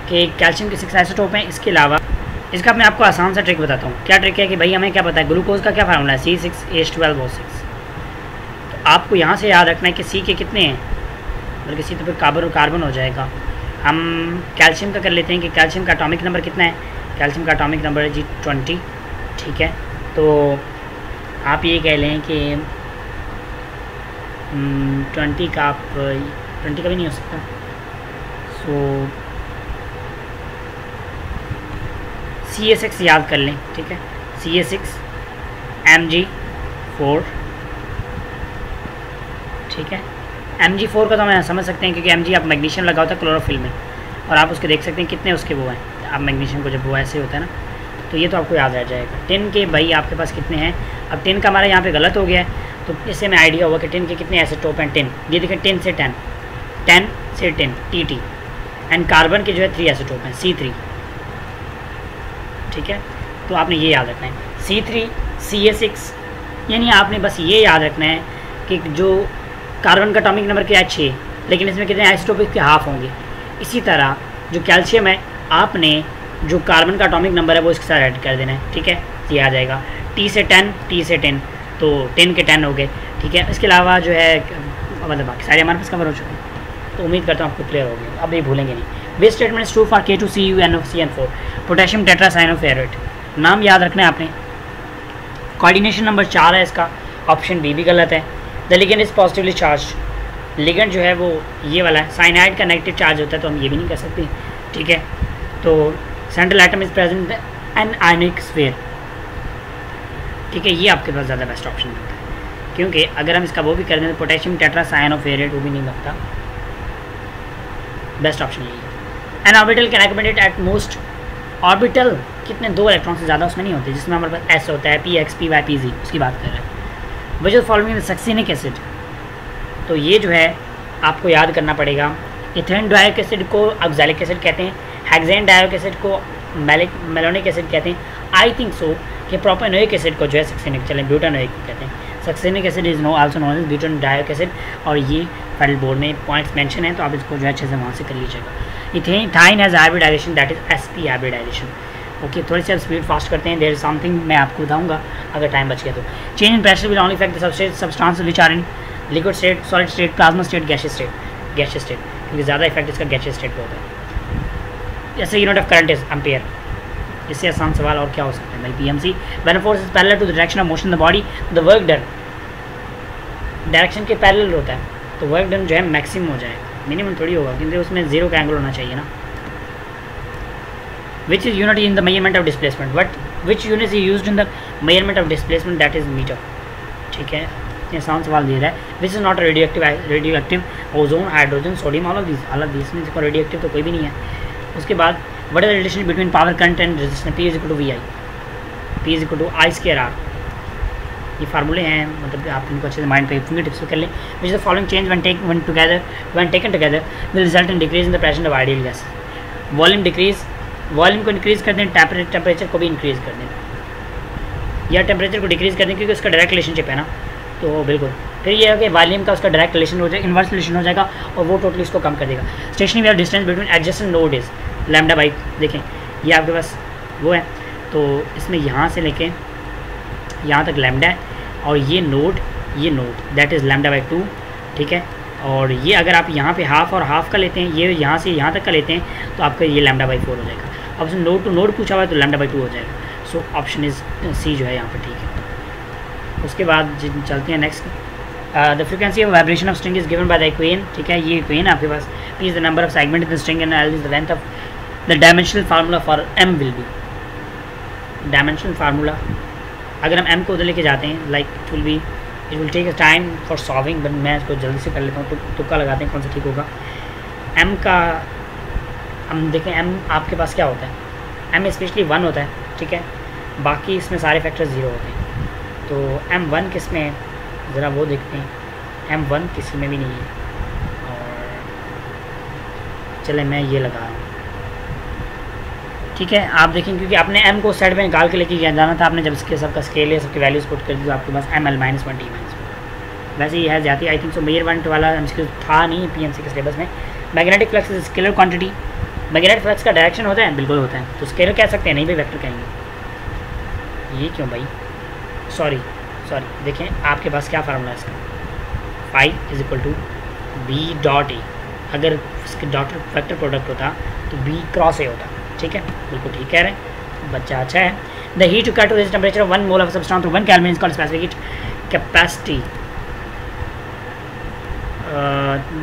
कि कैल्शियम के 6 आइसोटोप हैं। इसके अलावा इसका मैं आपको आसान सा ट्रिक बताता हूँ। क्या ट्रिक है कि भाई हमें क्या पता है ग्लूकोज का क्या फार्मूला है? C6H12O6। तो आपको यहाँ से याद रखना है कि C के कितने हैं? बल्कि सी तो फिर कार्बन हो जाएगा। हम कैल्शियम का कर लेते हैं कि कैल्शियम का एटॉमिक नंबर कितना है। कैल्शियम का एटॉमिक नंबर है जी 20, ठीक है। तो आप ये कह लें कि 20 का आप 20 का भी नहीं हो सकता। सो CA6 याद कर लें, ठीक है। CA6 Mg4, ठीक है। Mg4 का तो हम समझ सकते हैं क्योंकि Mg आप मैग्नीशियम लगा होता है क्लोरोफिल में, और आप उसके देख सकते हैं कितने उसके वो हैं। आप मैग्नीशियम को जब वो ऐसे होता है ना, तो ये तो आपको याद रह जाएगा। टिन के भाई आपके पास कितने हैं। अब टिन का हमारा यहाँ पे गलत हो गया है, तो इससे मैं आइडिया होगा कि टिन के कितने एसीटोप हैं। टिन, ये देखें 10 से 10, 10 से 10 TT, एंड कार्बन के जो है 3 एसीटोप हैं C3, ठीक है। तो आपने ये याद रखना है C3 CA6, यानी आपने बस ये याद रखना है कि जो कार्बन का एटॉमिक नंबर क्या है 6, लेकिन इसमें कितने आइसोटोप इसके हाफ होंगे। इसी तरह जो कैल्शियम है, आपने जो कार्बन का एटॉमिक नंबर है वो इसके साथ ऐड कर देना है, ठीक है। ये आ जाएगा T से 10, T से 10, तो 10 के 10 हो गए, ठीक है। इसके अलावा जो है मतलब बाकी सारे हमारे पास कवर हो चुके हैं, तो उम्मीद करता हूँ आपको क्लियर हो गया। अब ये भूलेंगे नहीं। Best statement is true for K2CuNO4, potassium tetracyanoferrate. नाम याद रखना है आपने। कोऑर्डिनेशन नंबर 4 है इसका, ऑप्शन बी भी गलत है। The ligand is positively charge, ligand जो है वो ये वाला है। साइनाइड का नेगेटिव चार्ज होता है, तो हम ये भी नहीं कर सकते, ठीक है। तो central atom is present an ionic sphere, ठीक है। ये आपके पास ज़्यादा बेस्ट ऑप्शन बनता है, क्योंकि अगर हम इसका वो भी कर दें तो पोटेशियम टेट्रासाइनोफेरेट वो भी नहीं लगता। बेस्ट ऑप्शन यही है। N orbital can accommodate at most, orbital कितने 2 इलेक्ट्रॉन से ज़्यादा उसमें नहीं होते, जिसमें हमारे पास S होता है, Px Py Pz, उसकी बात कर रहे हैं। Which is following succinic acid, तो ये जो है आपको याद करना पड़ेगा। इथेन डायोइक एसिड को ऑक्सैलिक एसिड कहते हैं, हेक्सेन डायोइक एसिड को मेलोनिक एसिड कहते हैं। आई थिंक सो कि प्रोपेनोइक एसिड को जो है सक्सिनिक, चले ब्यूटानोइक कहते हैं। Succinic acid is no also known as butanedioic acid, और ये फेडरल बोर्ड में पॉइंट्स मेंशन है, तो आप इसको जो है अच्छे से वहाँ से कर लीजिएगा। Ethane has hybridization, that is sp hybridization. Okay, थोड़ी सी अब स्पीड फास्ट करते हैं। देयर इज समथिंग मैं आपको बताऊंगा अगर टाइम बच गया तो। Change in pressure will only effect the substance which are in liquid state, solid state, plasma state, gaseous state, क्योंकि ज़्यादा इफेक्ट इसका गैसियस स्टेट पे होता है। जैसे unit of current is ampere, इससे आसान सवाल और क्या हो सकता है भाई। PMC, when force is parallel to the direction of motion the body, the work done direction के पैरेलल होता है, तो वर्क डन जो है मैक्सिमम हो जाएगा, मिनिमम थोड़ी होगा, क्योंकि उसमें 0 का एंगल होना चाहिए ना। Which is unit in the measurement of displacement? Which unit is used in the measurement of displacement? That is meter. ठीक है, ये आसान सवाल दे रहा है। Which is not radioactive? Ozone, hydrogen, sodium, all of these में इसको radioactive तो कोई भी नहीं है। उसके बाद what is the relation between power current and resistance? P is equal to VI, P is equal to I square R। ये फार्मूले हैं, मतलब आप इनको अच्छे से माइंड पे फिंगर टिप्स पे कर लें। Which is the following change when taken together will result in decrease in the pressure of ideal gas? Volume को इंक्रीज़ कर दें, टेम्परेचर को भी इंक्रीज़ कर दें, या टेम्परेचर को डिक्रीज़ कर दें, क्योंकि उसका डायरेक्ट रिलेशनशिप है ना। तो बिल्कुल फिर ये है कि वॉल्यूम का उसका डायरेक्ट रिलेशन हो जाएगा, इन्वर्स रिलेशन हो जाएगा, और वो टोटली इसको कम कर देगा। Stationary distance between adjacent node is lambda by, देखें ये आपके पास वो है, तो इसमें यहाँ से लेके यहाँ तक लैम्डा है, और ये node that is lambda by 2, ठीक है। और ये अगर आप यहाँ पे हाफ और हाफ का लेते हैं, ये यहाँ से यहाँ तक का लेते हैं, तो आपका ये लैम्डा बाई 4 हो जाएगा। ऑप्शन नोड टू नोड पूछा हुआ है, तो लैम्डा बाई 2 हो जाएगा। सो ऑप्शन इज सी जो है यहाँ पर, ठीक है। उसके बाद चलते हैं next. The frequency of vibration of string is given by the equation, ठीक है। ये इक्वेशन आपके पास, P is the number of segment in the string and L is the length of the dimensional formula for M will be. Dimensional formula अगर हम एम को उधर लेके जाते हैं, like it will take a time for solving, but मैं इसको जल्दी से कर लेता हूँ, तो तुक्का लगाते हैं कौन सा ठीक होगा। एम का हम देखें, एम आपके पास क्या होता है, एम स्पेशली 1 होता है, ठीक है। बाकी इसमें सारे फैक्टर्स 0 होते हैं, तो M1 किस में है ज़रा वो देखते हैं। M1 किसी में भी नहीं है, और चले मैं ये लगा रहा हूँ, ठीक है। आप देखें, क्योंकि आपने M को साइड में निकाल के लेके जाना था, आपने जब इसके सबका स्केल है, सबके वैल्यूज पुट कर दी, तो आपके पास ML -1 T -1। वैसे ये है जाती, आई थिंक सो मेयर 1 वाला MCQ था नहीं PMC के सिलेबस में। Magnetic flux is scalar quantity, magnetic flux का डायरेक्शन होता है, बिल्कुल होता है, तो स्केलर कह सकते हैं, नहीं भाई वेक्टर कहेंगे। ये क्यों भाई, सॉरी देखें आपके पास क्या फार्मूला है इसका, phi is equal to B dot A, अगर इसके डॉट वेक्टर प्रोडक्ट होता तो बी क्रॉस ए होता। ठीक है, बिल्कुल ठीक कह रहे हैं, बच्चा अच्छा है। The heat required to raise temperature of 1 mole of substance through 1 kelvin is called specific heat capacity.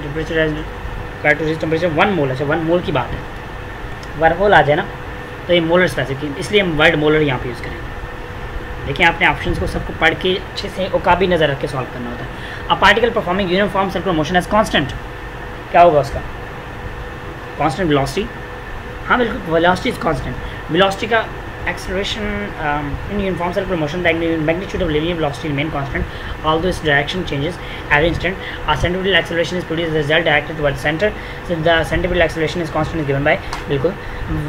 Temperature to raise temperature 1 mole, अच्छा 1 मोल की बात है, 1 मोल आ जाए ना तो ये मोलर स्पेसिफिक, इसलिए हम वर्ड मोलर यहाँ पे यूज़ करेंगे। देखिए आपने ऑप्शंस को सबको पढ़ के अच्छे से उकाबी नज़र रख के सॉल्व करना होता है। A particle performing uniform circular motion as constant, क्या होगा उसका? कांस्टेंट वेलोसिटी, हाँ बिल्कुल वेलोसिटी इज कांस्टेंट। वेलोसिटी का acceleration in uniform circular motion, the magnitude of linear velocity remain constant although its direction changes every instant. A centripetal acceleration is produced result directed toward center, so the centripetal acceleration is constant is given by, बिल्कुल।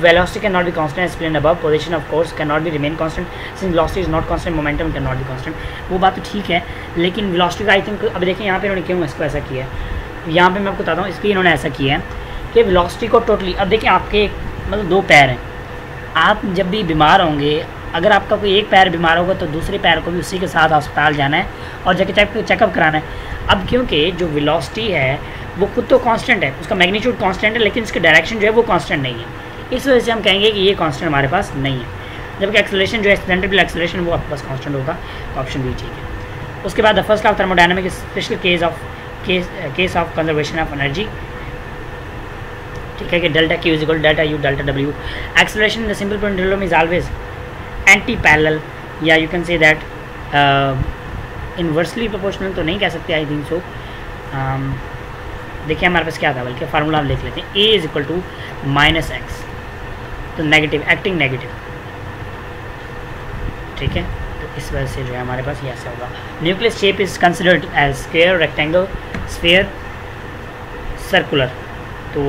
Velocity cannot be constant as explained above. Position of course cannot be remain constant since velocity is not constant. Momentum cannot be constant. वो बात तो ठीक है, लेकिन velocity का आई थिंक अब देखिए यहाँ पे इन्होंने क्यों इसको ऐसा किया है। यहाँ पे मैं आपको बताता हूँ इसलिए इन्होंने ऐसा किया है कि velocity को टोटली, अब देखिए आपके मतलब 2 पैर हैं, आप जब भी बीमार होंगे, अगर आपका कोई एक पैर बीमार होगा तो दूसरे पैर को भी उसी के साथ अस्पताल जाना है और जाके चेकअप कराना है। अब क्योंकि जो वेलोसिटी है वो खुद तो कांस्टेंट है, उसका मैग्नीट्यूड कांस्टेंट है, लेकिन उसकी डायरेक्शन जो है वो कांस्टेंट नहीं है, इस वजह से हम कहेंगे कि ये कांस्टेंट हमारे पास नहीं है। जबकि एक्सेलरेशन जो है सेंट्रीपिटल एक्सेलरेशन वो आपके पास कांस्टेंट होगा, तो ऑप्शन बी ठीक है। उसके बाद the first law of thermodynamic special case of conservation of energy, ठीक है कि delta Q is equal delta U delta W. Acceleration in the simple pendulum is always anti parallel, या you can say that inversely proportional तो नहीं कह सकते, आई थिंक सो। देखिए हमारे पास क्या था, बल्कि फार्मूला हम लिख लेते हैं, A is equal to minus X, तो नेगेटिव, एक्टिंग नेगेटिव, ठीक है। तो इस वजह से जो है हमारे पास ये ऐसा होगा। Nucleus shape is considered as square, rectangle, sphere, circular, तो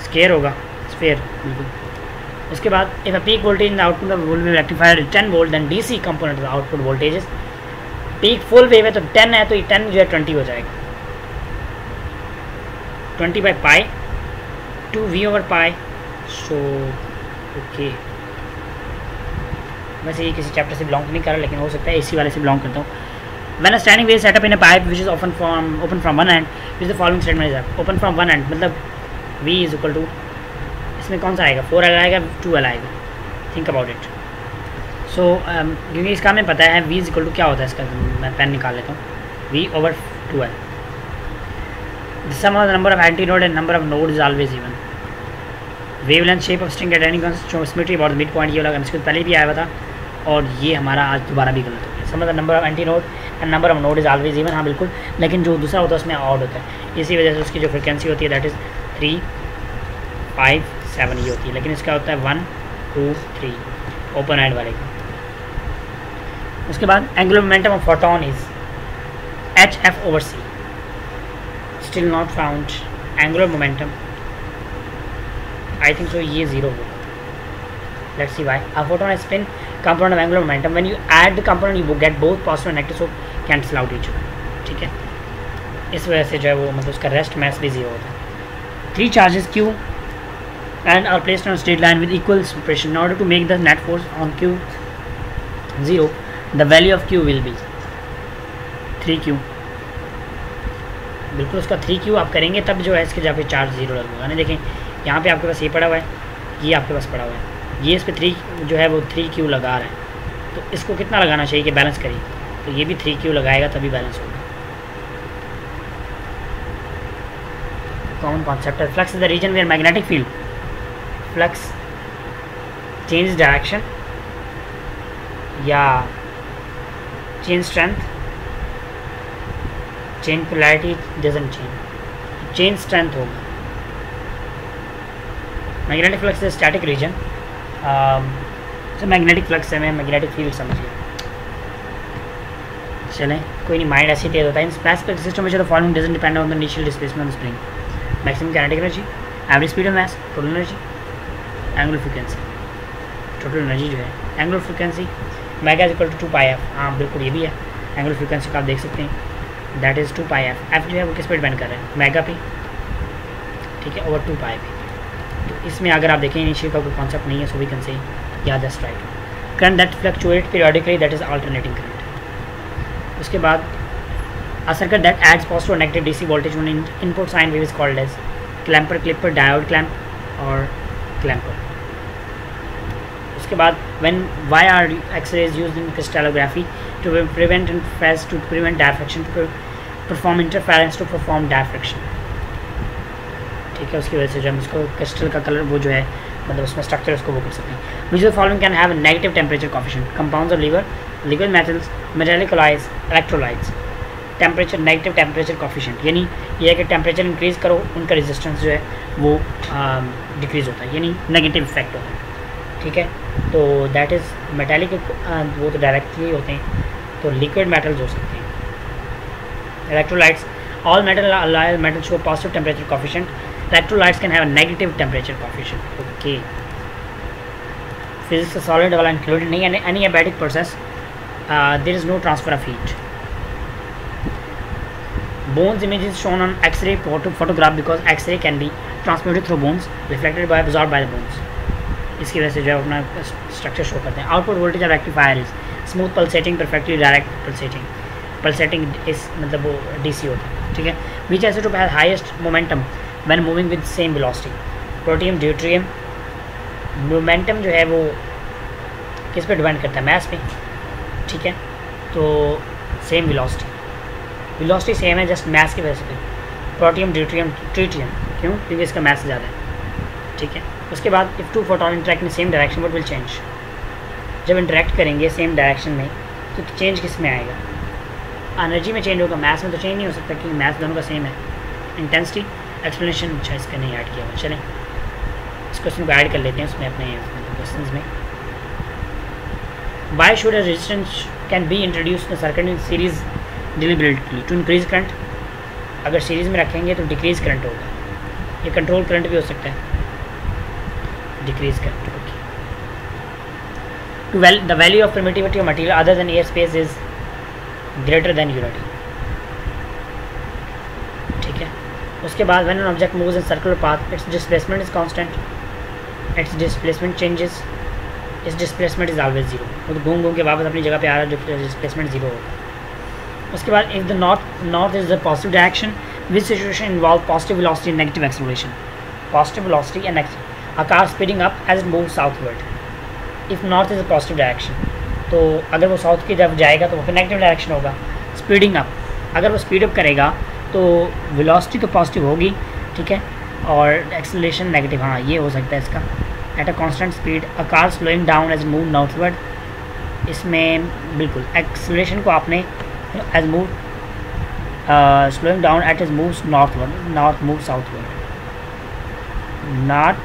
स्क्वायर होगा, स्फीयर बिल्कुल। उसके बाद if a peak voltage in the output of volt wave rectifier 10 volt then DC component of output voltages, peak full wave है तो 10 है तो ये 10 जो है 20 हो जाएगा, 20 by pi 2v over pi, so okay. वैसे ये किसी चैप्टर से बिलोंग नहीं कर रहा, लेकिन हो सकता है इसी वाले से बिलोंग करता हूँ। When a standing wave set up in a pipe which is open from one end, which the following statement is open from one end, मतलब v is equal to, इसमें कौन सा आएगा, 4l आएगा, 2l आएगा, थिंक अबाउट इट। सो क्योंकि इसका हमें पता है v is equal to क्या होता है इसका, मैं पेन निकाल लेता हूँ, v over 2l। The sum of the number of antinode and number of nodes is always even. Wavelength shape of string at any constant symmetry about the midpoint, ये वाला MCQ पहले भी आया हुआ था और ये हमारा आज दोबारा भी गलत हो गया। Sum of the number of antinode and number of node is always even, हाँ बिल्कुल, लेकिन जो दूसरा होता है उसमें ऑड होता है, इसी वजह से उसकी जो फ्रिक्वेंसी होती है दैट इज़ 3, 5, 7 ये होती है, लेकिन इसका होता है 1, 2, 3 ओपन एंड वाले का। उसके बाद angular momentum of photon is hf over c, still not found angular momentum, I think so ये 0 होगा। Let's see why. A photon has spin component of angular momentum. When you add the component you get both positive and negative, so cancel out each other, ठीक है। इस वजह से जो है वो मतलब उसका रेस्ट मैस भी 0 होता है। 3 charges Q and are placed on a straight line with equal pressure. In order to make the net force on Q 0, the value of Q will be 3Q, बिल्कुल उसका 3Q आप करेंगे तब जो है इसके जहाँ पे चार्ज 0 लगेगा ना। देखें यहाँ पे आपके पास ये पड़ा हुआ है, ये आपके पास पड़ा हुआ है, ये इस पर 3 जो है वो 3Q लगा रहा है, तो इसको कितना लगाना चाहिए कि बैलेंस करिए, तो ये भी 3Q लगाएगा तभी बैलेंस होगा। कॉमन कॉन्सेप्ट है। Flux is the region where magnetic field, flux change direction या change strength, change polarity doesn't change, change strength होगा। Magnetic flux is static region, तो मैग्नेटिक फ्लक्स है, मैं मैग्नेटिक फील्ड समझिए। चलें कोई नहीं, माइंड ऐसे तेज होता है। इन स्पेसिफिक सिस्टम में जो following doesn't depend on the initial displacement of spring, maximum kinetic energy, average speed of mass, total energy, angular frequency. Total energy जो है angular frequency omega is equal to 2πf, हाँ बिल्कुल ये भी है एंगुलर फ्रीक्वेंसी का, आप देख सकते हैं दैट इज़ 2πf। एफ जो है वो किस पर डिपेंड कर रहा है, मेगा पे, ठीक है, ओवर 2π पे। तो इसमें अगर आप देखें इनिशियल का कोई कॉन्सेप्ट नहीं है, सो वी कैन से या just right current that fluctuate periodically that is alternating current. उसके बाद A circuit that adds positive or negative DC voltage when input sine wave is called as clamper, clipper, diode clamp or clamper. उसके बाद when why are X-rays used in crystallography? To prevent interference, to prevent diffraction, to perform interference, to perform diffraction. ठीक है, उसकी वजह से जो हम इसको क्रिस्टल का कलर वो जो है मतलब उसमें स्ट्रक्चर उसको वो कर सकते हैं. Which the following can have negative temperature coefficient. Compounds of liver, liquid metals, metallic alloys, electrolytes. Temperature negative temperature coefficient यानी ये है कि टेम्परेचर इंक्रीज करो उनका रेजिस्टेंस जो है वो डिक्रीज होता है, यानी नेगेटिव इफेक्ट होता है. ठीक है, तो दैट इज़ मेटालिक वो तो डायरेक्टली होते हैं, तो लिक्विड मेटल्स हो सकते हैं. Electrolytes, all metal show positive temperature coefficient. Electrolytes can have a negative temperature coefficient. Okay. Physics of solid वाला included नहीं. Any adiabatic process, there is no transfer of heat. Bones image is shown on X-ray photograph because X-ray can be transmitted through bones, reflected by absorbed by the bones. इसकी वजह से जो है अपना स्ट्रक्चर शो करते हैं. Output voltage of rectifier is smooth pulsating, perfectly direct pulsating. Pulsating इस मतलब वो डीसी होता है. ठीक है. Which isotope has highest momentum when moving with same velocity? Protium, deuterium. Momentum जो है वो किस पे डिपेंड करता है? मास पे. ठीक है, तो सेम वेलोसिटी सेम है, जस्ट मास की वजह से. Protium, deuterium, tritium. क्यों? क्योंकि इसका मास ज़्यादा है. ठीक है. उसके बाद if two photon interact in same direction what will change? जब इंटरेक्ट करेंगे सेम डायरेक्शन में तो चेंज किस में आएगा? एनर्जी में चेंज होगा, मास में तो चेंज नहीं हो सकता क्योंकि मास दोनों का सेम है. इंटेंसिटी एक्सप्लेनेशन अच्छा इसका नहीं ऐड किया हुआ. चलें इस क्वेश्चन को ऐड कर लेते हैं उसमें अपने क्वेश्चन में. Why should a resistance can be introduce in circuit in series deliberately to increase current? अगर सीरीज में रखेंगे तो डिक्रीज करंट होगा. ये कंट्रोल करंट भी हो सकता है, decrease current. Okay. To the value of permittivity of material other than air space is greater than unity. ठीक है. उसके बाद when an object moves in circular path its displacement is constant, its displacement changes, its displacement is always zero. वो तो घूम घूम के वापस अपनी जगह पे आ रहा है, डिस्प्लेसमेंट जीरो होगा. उसके बाद if the north is the positive direction which situation involve positive velocity and negative acceleration. Positive velocity and a car speeding up as it moves southward. If north is a positive direction, तो अगर वो साउथ की तरफ जाएगा तो वो फिर नेगेटिव डायरेक्शन होगा. स्पीडिंग अप, अगर वो स्पीड अप करेगा तो वेलोसिटी तो पॉजिटिव होगी. ठीक है, और एक्सेलरेशन नेगेटिव. हाँ, ये हो सकता है इसका. At a constant speed a car slowing down as move northward. इसमें बिल्कुल एक्सेलरेशन को आपने as move slowing down at as move northward, not move southward. Not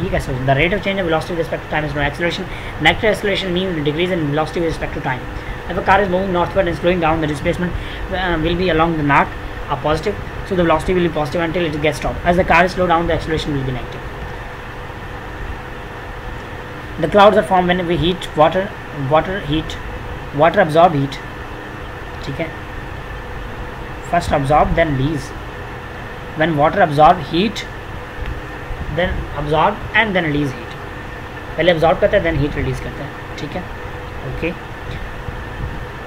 ये कैसे होता है? The rate of change of velocity with respect to time is no acceleration. Negative acceleration means decrease in velocity with respect to time. If a car is moving northward and slowing down, the displacement will be along the north are positive, so the velocity will be positive until it gets stopped. As the car is slowed down, the acceleration will be negative. The clouds are formed when we heat water. Water absorb heat. ठीक है. First absorb, then release. When water absorb heat, then absorb and then release heat. पहले absorb करता है, then heat release करता है. ठीक है. Okay.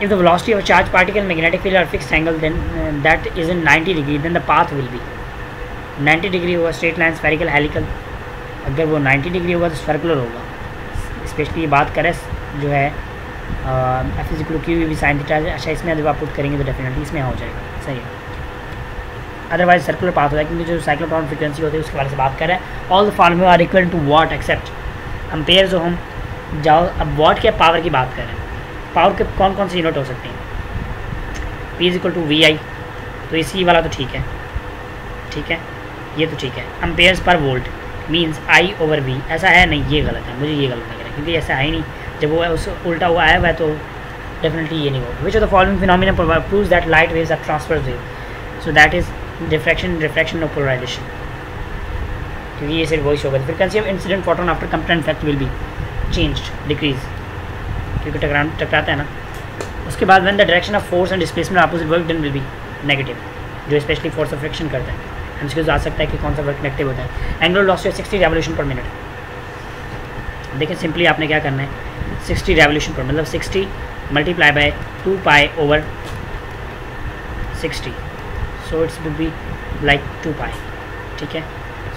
If the velocity of a charged particle in magnetic field are fixed angle, then that is in 90 degree, then the path will be 90 degree होगा. Straight line, spherical, helical. अगर वो 90 डिग्री होगा तो सर्कुलर होगा. स्पेशली ये बात करें जो है F is equal to Q V sine theta. अच्छा, इसमें अगर आप पुट करेंगे तो डेफिनेटली इसमें हो जाएगा. सही है. अदरवाइज सर्कुलर पाथ होगा क्योंकि जो साइक्लोट्रॉन फ्रीक्वेंसी होती है उसके बारे से बात कर रहे हैं. All the following are equal to watt except ampere. जो हम जाओ अब वॉट के पावर की बात करें, पावर के कौन कौन से यूनिट हो सकते हैं? P is equal to V I. तो इसी वाला तो ठीक है. ठीक है, ये तो ठीक है. एम्पेयर्स पर volt means I over V. ऐसा है नहीं, ये गलत है. मुझे ये गलत लग रहा है क्योंकि ऐसा है ही नहीं. जब वो उस उल्टा हुआ आया हुआ है तो डेफिनेटली ये नहीं होगा. Which of the following phenomena proves that light waves are transverse wave? So that is diffraction, refraction और पोलराइजेशन. क्योंकि ये सिर्फ वॉइस होगा. Frequency of incident photon after complete effect will be changed, decrease, क्योंकि टकराता है ना. उसके बाद when the direction of force and displacement opposite work done will be negative, जो स्पेशली फोर्स ऑफ फ्रिक्शन करता है. हमसे आ सकता है कि कौन सा वर्क नेगेटिव होता है. एंगुलर वेलोसिटी 60 रेवोल्यूशन पर मिनट. देखिए सिंपली आपने क्या करना है, 60 रेवोल्यूशन पर मतलब 60 multiply by 2 pi over 60, so it's will be like 2 pi, ठीक है.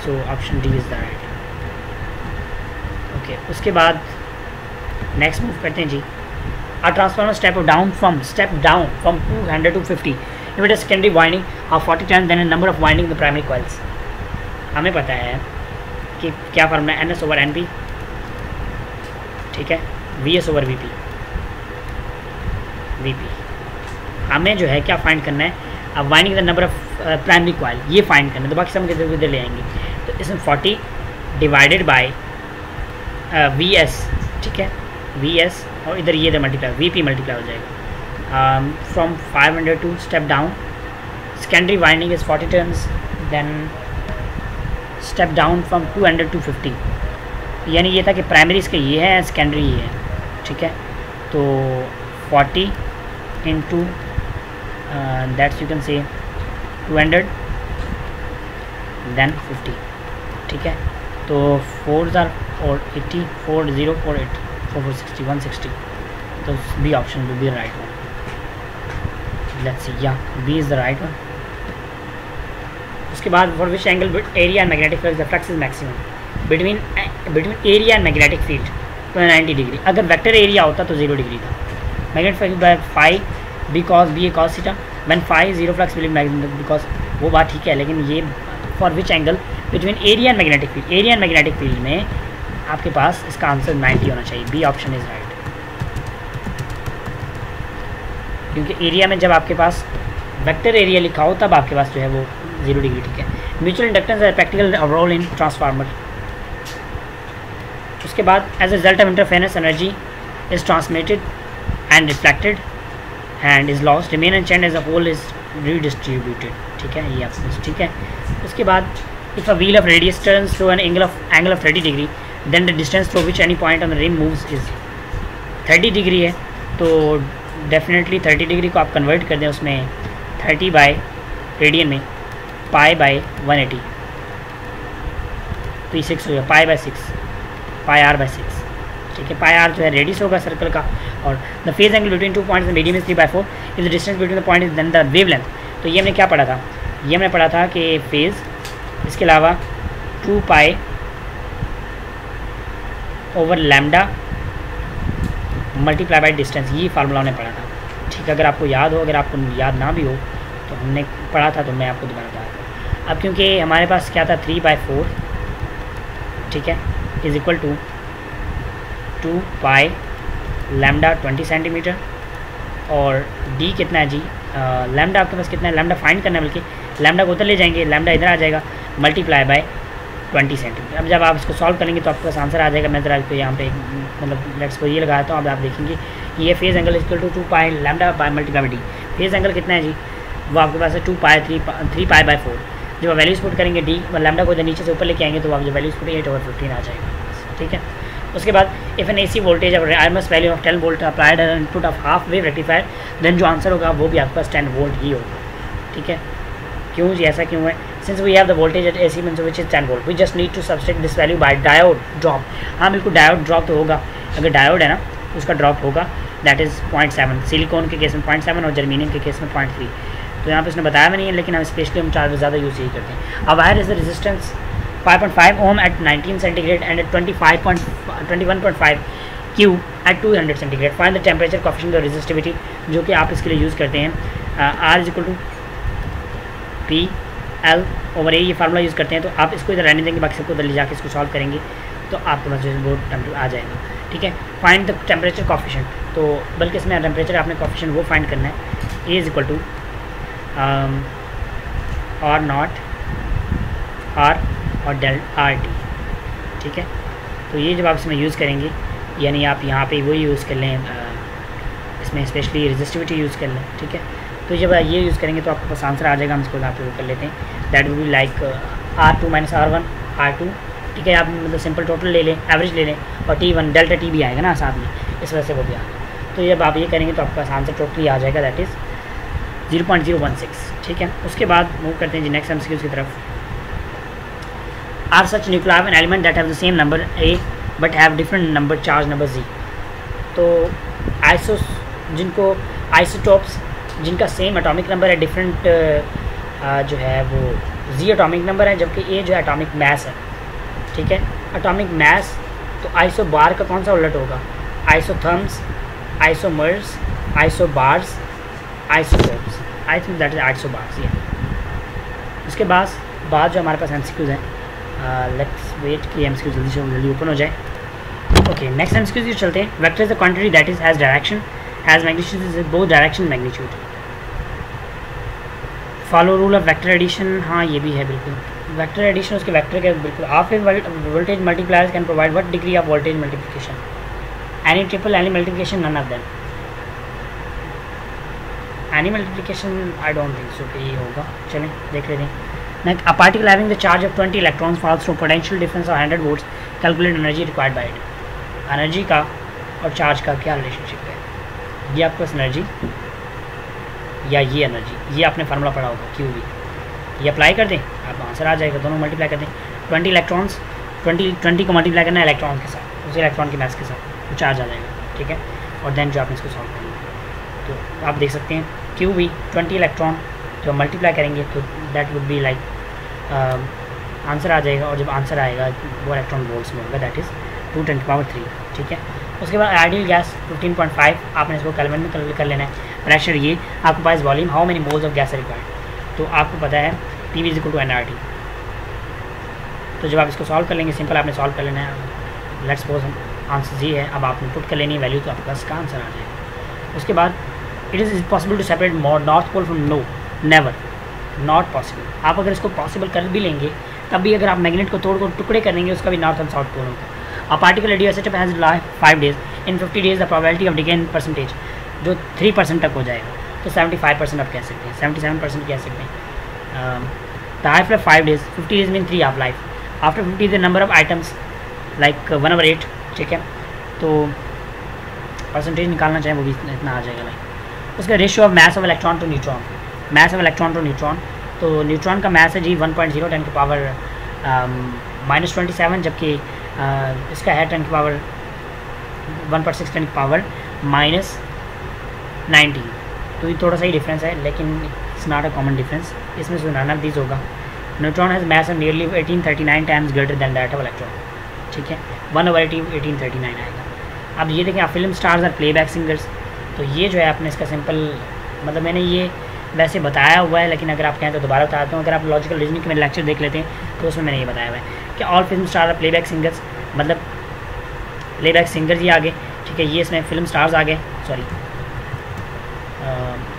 सो option D is the right. Okay, उसके बाद नेक्स्ट मूव करते हैं जी. A transformer step down from 200 to 50 if it is secondary winding of 40 turns, then a number of winding the primary coils. हमें पता है कि क्या फॉर्मूला है, NS over NP, ठीक है, VS over VP. हमें जो है क्या फाइंड करना है, अब winding the number of primary coil ये फाइंड करना है. तो बाकी सब हम इधर ले आएंगे. तो इसमें 40 डिवाइडेड बाय VS, ठीक है, VS, और इधर ये मल्टीप्लाई VP मल्टीप्लाई हो जाएगा. From 500 to step down, secondary winding is 40 turns, then step down from 200 to 50. यानी ये था कि प्राइमरी इसका ये है, सेकेंडरी ये है, ठीक है. तो 40 इंटू दैट्स यू कैन से 200 देन 50, ठीक है. तो 4 आर 80, 4048, 460, 160. तो B option will be right one. Let's see, या B is the right one. उसके बाद for which angle area and magnetic field the flux is maximum between area and magnetic field. तो 90 डिग्री. अगर वेक्टर एरिया होता तो 0 डिग्री था. Magnetic field by phi because B A cos theta when phi 0 flux will magnetic, because वो बात ठीक है, लेकिन ये for which angle between area and magnetic field. Area and magnetic field में आपके पास इसका आंसर 90 होना चाहिए. B option is right. क्योंकि एरिया में जब आपके पास वेक्टर एरिया लिखा हो तब आपके पास जो है वो 0 डिग्री, ठीक है. म्यूचुअल इंडक्टेंस है प्रैक्टिकल रोल इन ट्रांसफार्मर. उसके बाद as a result of interference energy is transmitted and reflected and is lost, remain and change as a whole is redistributed, ठीक है, ये आपको ठीक है. उसके बाद if a wheel of radius turns through an angle of 30 degree then the distance through which any point on the rim moves is 30 degree है. तो डेफिनेटली 30 डिग्री को आप कन्वर्ट कर दें उसमें 30 बाय रेडियन में पाई बाय 180, तो ये 6 हो गया, pi by 6, pi R by 6, ठीक है. पाई आर जो है रेडियस होगा सर्कल का. और the phase angle between 2 points the medium is 3/4 is the distance between the point is then the wavelength. तो ये हमने क्या पढ़ा था, ये हमने पढ़ा था कि फेज, इसके अलावा 2 pi over lambda multiply by distance, ये फार्मूला हमने पढ़ा था, ठीक है. अगर आपको याद हो, अगर आपको याद ना भी हो तो हमने पढ़ा था, तो मैं आपको दोबारा बता दूँ. अब क्योंकि हमारे पास क्या था 3/4, ठीक है, is equal to 2 pi lambda 20 centimetre, और डी कितना है जी, लैम्डा आपके पास कितना है, लैम्डा फाइंड करना है, बल्कि लैम्डा को उधर ले जाएंगे, लैम्डा इधर आ जाएगा, मल्टीप्लाई बाय 20 सेंटीमीटर. अब जब आप इसको सॉल्व करेंगे तो आपके पास आंसर आ जाएगा. मैं ज़रा पे यहाँ पे मतलब लेट्स को ये लगाया तो अब आप देखेंगे ये phase angle equal to 2 pi lambda by multiply by D. Phase angle कितना है जी, वो आपके पास है 2 पाई 3 पाई बाय 4. जब आप वैल्यूज पुट करेंगे डी लैम्डा को इधर नीचे से ऊपर लेके आएंगे तो आप जो वैल्यूज पुट 8/15 आ जाएगा, ठीक है. उसके बाद if an AC voltage of RMS value of 10 volt applied at input of half wave rectifier, then जो आंसर होगा वो भी आपके पास 10 वोल्ट ही होगा, ठीक है. क्यों जी, ऐसा क्यों है, since we have the voltage at AC means which is 10 volt, we just need to subtract this value by diode drop. हाँ बिल्कुल, डायोड ड्रॉप तो होगा. अगर डायोड है ना उसका ड्रॉप होगा, दैट इज़ 0.7, सिलिकॉन के केस में 0.7 और जर्मीनियम के केस में 0.3. तो यहाँ पे उसने बताया भी नहीं है, लेकिन हम स्पेशली हम चार्ज ज़्यादा यूज़ यही करते हैं. अब wire is the resistance 5.5 ohm at 19 centigrade and at 21.5 Q at 200 centigrade. Find the temperature coefficient of resistivity, जो कि आप इसके लिए यूज़ करते हैं. R is equal to PL over A, ये फार्मूला यूज़ करते हैं. तो आप इसको इधर रहने देंगे, बाकी सबको इधर ले जाके इसको सॉल्व करेंगे तो आपके पास जो है वो टेम्परेचर आ जाएगा, ठीक है. फाइंड द टेम्परेचर कोएफिशिएंट, तो बल्कि इसमें टेम्परेचर आपने कोएफिशिएंट वो फाइंड करना है. A is equal to R0 R और डेल RT, ठीक है. तो ये जब आप इसमें यूज़ करेंगे, यानी आप यहाँ पे वही यूज़ कर लें, इसमें स्पेशली रेजिस्टिविटी यूज़ कर लें, ठीक है. तो जब ये यूज़ करेंगे तो आपके पास आंसर आ जाएगा. हम इसको यहाँ पे वो कर लेते हैं, that will be like R2 - R1 R2, ठीक है. आप मतलब सिंपल टोटल ले लें, एवरेज ले लें, और T1 डेल्टा T भी आएगा ना साथ में, इस वजह से वो भी आएगा. तो जब आप ये करेंगे तो आपके पास आंसर टोटली आ जाएगा, दैट इज़ 0.016, ठीक है. उसके बाद मूव करते हैं जी नेक्स्ट MCQ की तरफ. Are such nuclear of an element that have the same number A but have different number charge number Z. तो जिनको आइसोटोप्स जिनका सेम एटॉमिक नंबर है, डिफरेंट जो है वो जी एटॉमिक नंबर है, जबकि ए जो है एटॉमिक मास है। ठीक है, एटॉमिक मास, तो आइसोबार का कौन सा उलट होगा? Isotherms, isomers, isobars, isotopes. I think that is isobars. ये उसके बाद जो हमारे पास एमसीक्यूज हैं, लेट्स वेट कि एमसीक्यू जल्दी ओपन हो जाए। ओके, नेक्स्ट एमसीक्यू की चलते हैं। Vector is a quantity that is has direction, has magnitude, is both direction magnitude. Follow rule of vector addition, हाँ ये भी है बिल्कुल। वेक्टर एडिशन उसके वेक्टर के बिल्कुल। Half voltage multipliers can provide what degree of voltage multiplication? Any triple, any multiplication, none of them. Any multiplication I don't think so कि ये होगा। चलें देख लेते हैं। Next, a particle having the charge of 20 electrons falls through potential difference of 100 volts, calculate energy required by it. Energy का और चार्ज का क्या रिलेशनशिप है? ये आपको एनर्जी या ये एनर्जी, ये आपने फार्मूला पढ़ा होगा क्यू वी, ये अप्लाई कर दें आप आंसर आ जाएगा। दोनों मल्टीप्लाई कर दें, 20 इलेक्ट्रॉन्स, 20 को मल्टीप्लाई करना है इलेक्ट्रॉन के साथ, उसी इलेक्ट्रॉन की मास के साथ, तो चार्ज आ जाएगा। ठीक है, और देन जो आपने इसको सॉल्व करना, तो आप देख सकते हैं क्यू वी 20 इलेक्ट्रॉन जब मल्टीप्लाई करेंगे तो that would be like answer आ जाएगा, और जब आंसर आएगा वो इलेक्ट्रॉन वोल्ट्स में होगा, दैट इज़ 2 × 10⁻³ ठीक है। उसके बाद आइडियल गैस 15.5, आपने इसको केल्विन में कर लेना है। प्रेशर ये आपके पास, volume how many moles of gas है रिक्वायर्ड, तो आपको पता है PV = nRT। तो जब आप इसको सॉल्व कर लेंगे, सिंपल आपने सॉल्व कर लेना है। लेट्स सपोज आंसर ये है, अब आपने पुट कर लेनी है वैल्यू, तो आपके पास का आंसर आ जाएगा। उसके बाद it is possible to separate north pole from no, never, not possible. आप अगर इसको पॉसिबल कर भी लेंगे तब भी अगर आप मैग्नेट को तोड़ टुकड़े कर देंगे, उसका भी नॉर्थ एंड साउथ पोल होगा। A particle radius such has life 5 days. In 50 days the probability of decay in percentage जो 3% तक हो जाएगा, तो 75% आप कह सकते हैं, 77% कह सकते हैं। The half life 5 days, 50 days mean 3 half life. After 50 the number of items like 1/8, ठीक है, तो परसेंटेज निकालना चाहें वो भी इतना आ जाएगा लाइक। उसका ratio of mass of electron to neutron, mass of electron to neutron, तो न्यूट्रॉन का मास है जी 1.0 10 की पावर -27, जबकि इसका है 10 की पावर 1/6 10 की पावर -19। तो ये थोड़ा सा ही डिफरेंस है, लेकिन it's not a common difference, इसमें से नन ऑफ दीज होगा। Neutron has mass of nearly 1839 times greater than that of electron, ठीक है, 1/1839 आएगा। अब ये देखें, आप फिल्म स्टार्स और प्लेबैक सिंगर्स, तो ये जो है आपने इसका सिंपल मतलब मैंने ये वैसे बताया हुआ है, लेकिन अगर आप कहें तो दोबारा बताता हूँ। अगर आप लॉजिकल रीजनिंग के मेरे लेक्चर देख लेते हैं तो उसमें मैंने ये बताया हुआ है कि all film star are playback singers, मतलब प्लेबैक सिंगर्स ही आगे, ठीक है, ये इसमें फिल्म स्टार्स आ गए, सॉरी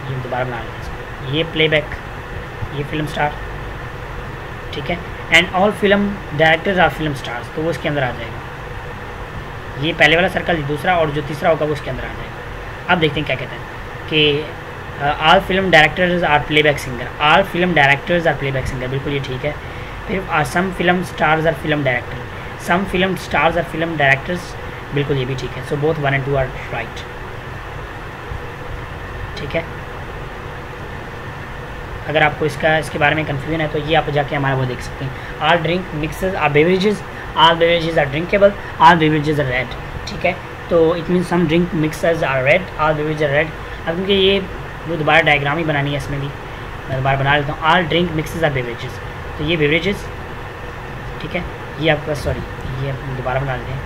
ये दोबारा बना लेते हैं, ये प्लेबैक, ये फिल्म स्टार, ठीक है, and all film directors are film stars, तो वो इसके अंदर आ जाएगा। ये पहले वाला सर्कल दूसरा, और जो तीसरा होगा वो इसके अंदर आ जाएगा। अब देखते हैं क्या कहते हैं कि all film directors are playback singer, all film directors are playback singer, बिल्कुल ये ठीक है। फिर some film stars are film director, some film stars are film directors, बिल्कुल ये भी ठीक है। So both 1 and 2 are right, ठीक है। अगर आपको इसके बारे में कन्फ्यूजन है तो ये आप जाके हमारा वो देख सकते हैं। All drink mixes are beverages, all beverages are drinkable, all beverages are red, ठीक है। तो it means some drink mixes are red, all beverages are red. अब क्योंकि ये वो दोबारा डायग्राम ही बनानी है, इसमें भी मैं दोबारा बना लेता हूँ। All drink mixes are beverages, तो ये बेवरेजेस, ठीक है, ये आपका सॉरी ये दोबारा बना लेते हैं,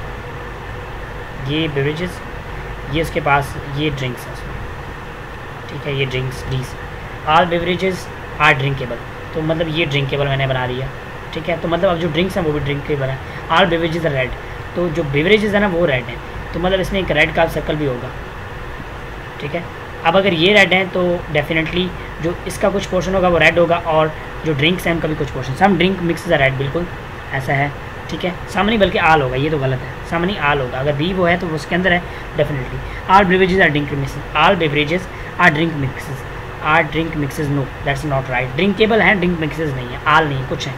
ये बेवरेजेस, ये उसके पास ये ड्रिंक्स है उसमें, ठीक है, ये drinks please. All beverages are drinkable, तो मतलब ये ड्रिंकेबल मैंने बना दिया, ठीक है। तो मतलब अब जो ड्रिंक्स हैं वो भी ड्रिंकेबल है। ऑल बेवरेजेस आर रेड, तो जो बेवरेजेस है ना वो रेड है, तो मतलब इसमें एक रेड का सर्कल भी होगा, ठीक है। अब अगर ये रेड हैं तो डेफिनेटली जो इसका कुछ पोर्शन होगा वो रेड होगा, और जो ड्रिंक्स हैं उनका भी कुछ portion, some drink mixes are red, बिल्कुल ऐसा है, ठीक है। सामने बल्कि आल होगा, ये तो गलत है, सामने आल होगा, अगर बी वो है तो उसके अंदर है definitely. All beverages are drink mixes, all beverages are drink mixes, are drink mixes, no that's not right. Drinkable हैं, ड्रिंक मिक्सेस नहीं है, आल नहीं, कुछ है।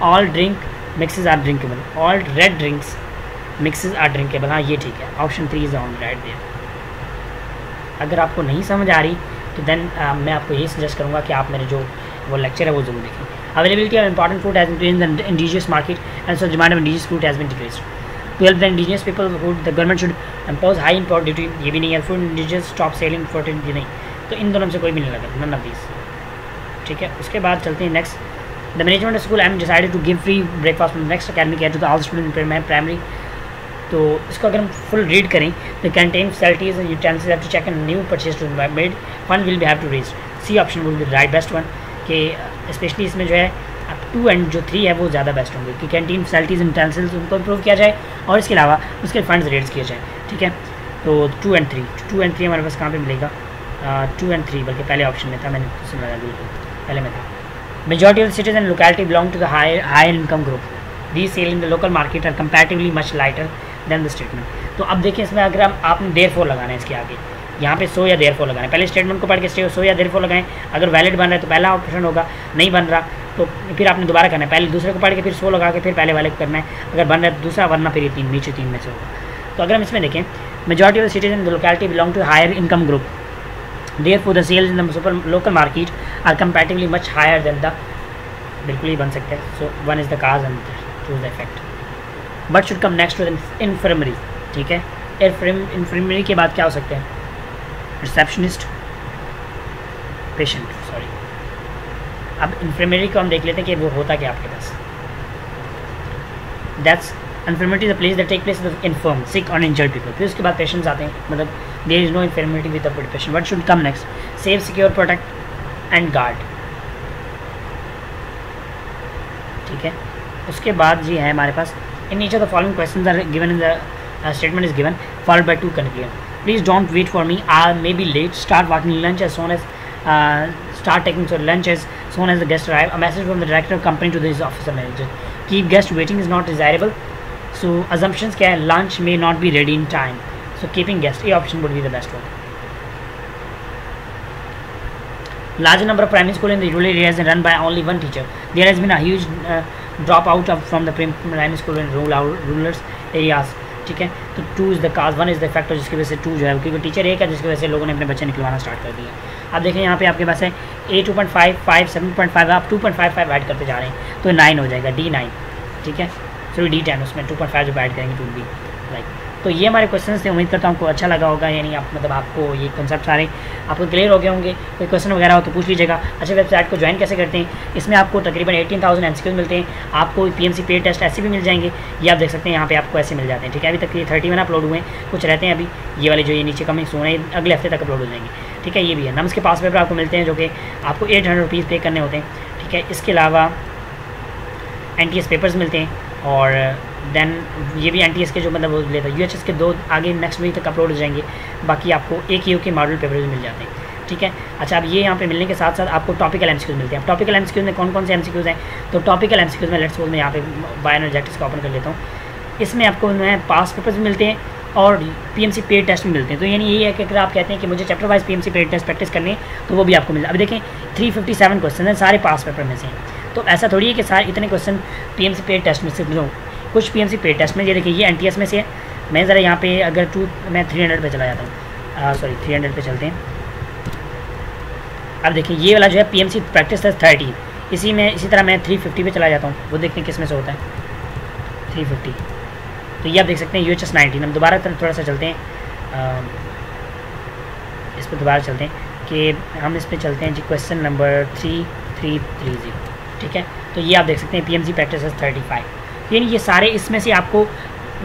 All drink mixes are drinkable, all red drinks mixes are drinkable, हाँ ये ठीक है, option 3 is on right there. अगर आपको नहीं समझ आ रही तो देन मैं आपको ये सजेस्ट करूँगा कि आप मेरे जो वो लेक्चर है वो जरूर देखें। Availability of important fruit has increase in the indigenous market and so demand of indigenous fruit has been decreased to help the indigenous people, the government should impose high import duty, ये भी नहीं है। Food indigenous stop selling fruit, ये नहीं, तो इन दोनों में से कोई भी नहीं लगा, नन ऑफ दीज। ठीक है, उसके बाद चलते हैं next. The management school am decided to give free breakfast next academic year to the all student primary. तो इसको अगर हम फुल रीड करें, the contain facilities and utensils have to check and new purchase to made, fund will be have to raise. C option will be right best one, कि स्पेशली इसमें जो है अब 2 एंड जो 3 है वो ज़्यादा बेस्ट होंगे, कि कैंटीन फैसिलिटीज़ एंड यूटेंसिल्स उनको इम्प्रूव किया जाए और इसके अलावा उसके फंड्स रेज किए जाए। ठीक है, तो 2 एंड 3 हमारे पास कहाँ पे मिलेगा? 2 एंड 3 बल्कि पहले ऑप्शन में था, मैंने सुना बिल्कुल पहले में था। Majority of cities and locality belong to the higher income group, the sale in the local market are comparatively much lighter than the statement. तो अब देखिए इसमें अगर आपने देयरफॉर लगाना है इसके आगे, यहाँ पे सो या देयरफॉर लगाना है। पहले स्टेटमेंट को पढ़ के सो या देयरफॉर लगाएं, अगर वैलिड बन रहा है तो पहला ऑप्शन होगा, नहीं बन रहा तो फिर आपने दोबारा करना है, पहले दूसरे को पढ़ के फिर सो लगा के फिर पहले वाले को करना है, अगर बन रहा है तो दूसरा, वरना फिर ये 3 नीचे 3 में से होगा। तो अगर हम इसमें देखें, majority of the cities in the locality belong to higher income group, therefore the sales in the super local market are comparatively much higher than the, बिल्कुल ही बन सकता है। So 1 is the cause and 2 is the effect. But should come next to the infirmary. ठीक है, इन्फर्मरी के बाद क्या हो सकते हैं? Receptionist, patient, sorry. अब इन्फर्मरी को हम देख लेते हैं कि वो होता क्या आपके पास। That's infirmary is a place that take place with infirm, sick और इंजर्ड पीपल। फिर उसके बाद पेशेंट्स आते हैं, मतलब there is no infirmary with the patient. What should come next? Save, secure, protect and guard. ठीक है, उसके बाद जी है हमारे पास, in each of the following questions are given in the statement is given followed by 2 conclusion. Please don't wait for me, I may be late. Start walking lunch as soon as start taking lunch as soon as the guests arrive. A message from the director of company to this officer manager. Keep guest waiting is not desirable. So assumptions क्या है? Lunch may not be ready in time. So keeping guest, A option would be the best one. Larger number of primary school in the rural areas and run by only one teacher. There has been a huge dropout from the primary school in rural areas. ठीक है, तो 2 is the cause, 1 is the factor जिसकी वजह से 2 जो है, क्योंकि टीचर एक है जिसकी वजह से लोगों ने अपने बच्चे निकलवाना स्टार्ट कर दिया। अब देखें यहाँ पे आपके पास है A 2.5, 5, 7.5, आप 2.55 ऐड करते जा रहे हैं तो 9 हो जाएगा, D9। ठीक है, सॉरी D10, उसमें 2.5 जब ऐड करेंगे तो भी लाइक। तो ये हमारे क्वेश्चन थे, उम्मीद करता हूँ आपको अच्छा लगा होगा, यानी आप मतलब आपको ये कॉन्सेप्ट सारे आपको क्लियर हो गए होंगे। कोई क्वेश्चन वगैरह हो तो पूछ लीजिएगा। अच्छा, वेबसाइट को ज्वाइन कैसे करते हैं? इसमें आपको तकरीबन 18,000 MCQs मिलते हैं, आपको PMC पेड टेस्ट ऐसे भी मिल जाएंगे, ये आप देख सकते हैं यहाँ पे आपको ऐसे मिल जाते हैं। ठीक है, अभी तक ये 31 अपलोड हुए हैं, कुछ रहते हैं अभी, ये वाले जो ये नीचे कमिंग सून है अगले हफ्ते तक अपलोड हो जाएंगे। ठीक है, ये भी है। नम्स के पास पेपर आपको मिलते हैं जो कि आपको 800 रुपीज़ पे करने होते हैं। ठीक है, इसके अलावा NTS पेपर्स मिलते हैं, और देन ये भी NTS के जो मतलब वो लेता है, UHS के 2 आगे नेक्स्ट वीक तक अपलोड हो जाएंगे। बाकी आपको एक EU के मॉडल पेपर भी मिल जाते हैं। ठीक है, अच्छा, अब ये यहाँ पे मिलने के साथ साथ आपको टॉपिकल MCQs मिलते हैं। टॉपिकल MCQs में कौन कौन से MCQs हैं? तो टॉपिकल MCQs में लेट्स सपोज मैं यहाँ पे बायोएनर्जेटिक्स का ओपन कर लेता हूँ। इसमें आपको पास पेपर्स भी मिलते हैं और PMC पेड टेस्ट भी मिलते हैं। तो यानी ये है कि अगर आप कहते हैं कि मुझे chapter wise PMC paid test practice करनी है तो वो भी आपको मिलता है। अभी देखें 357 क्वेश्चन हैं, सारे पास पेपर में से हैं। तो ऐसा थोड़ी है कि सारे इतने क्वेश्चन PMC पेड टेस्ट में से कुछ PMC पेड टेस्ट में, ये देखिए ये NTS में से है। मैं ज़रा यहाँ पे अगर मैं 300 पे चला जाता हूँ, सॉरी 300 पे चलते हैं। अब देखिए ये वाला जो है PMC प्रैक्टिस टेस्ट 30, इसी तरह मैं 350 पे चला जाता हूँ, वो देखते हैं किस में से होता है 350। तो ये आप देख सकते हैं UHS 19। हम दोबारा थोड़ा सा चलते हैं, इस पर दोबारा चलते हैं कि हम इस पर चलते हैं जी, क्वेश्चन नंबर 3330। ठीक है, तो ये आप देख सकते हैं PMC प्रैक्टिस टेस्ट 35। यानी ये सारे इसमें से आपको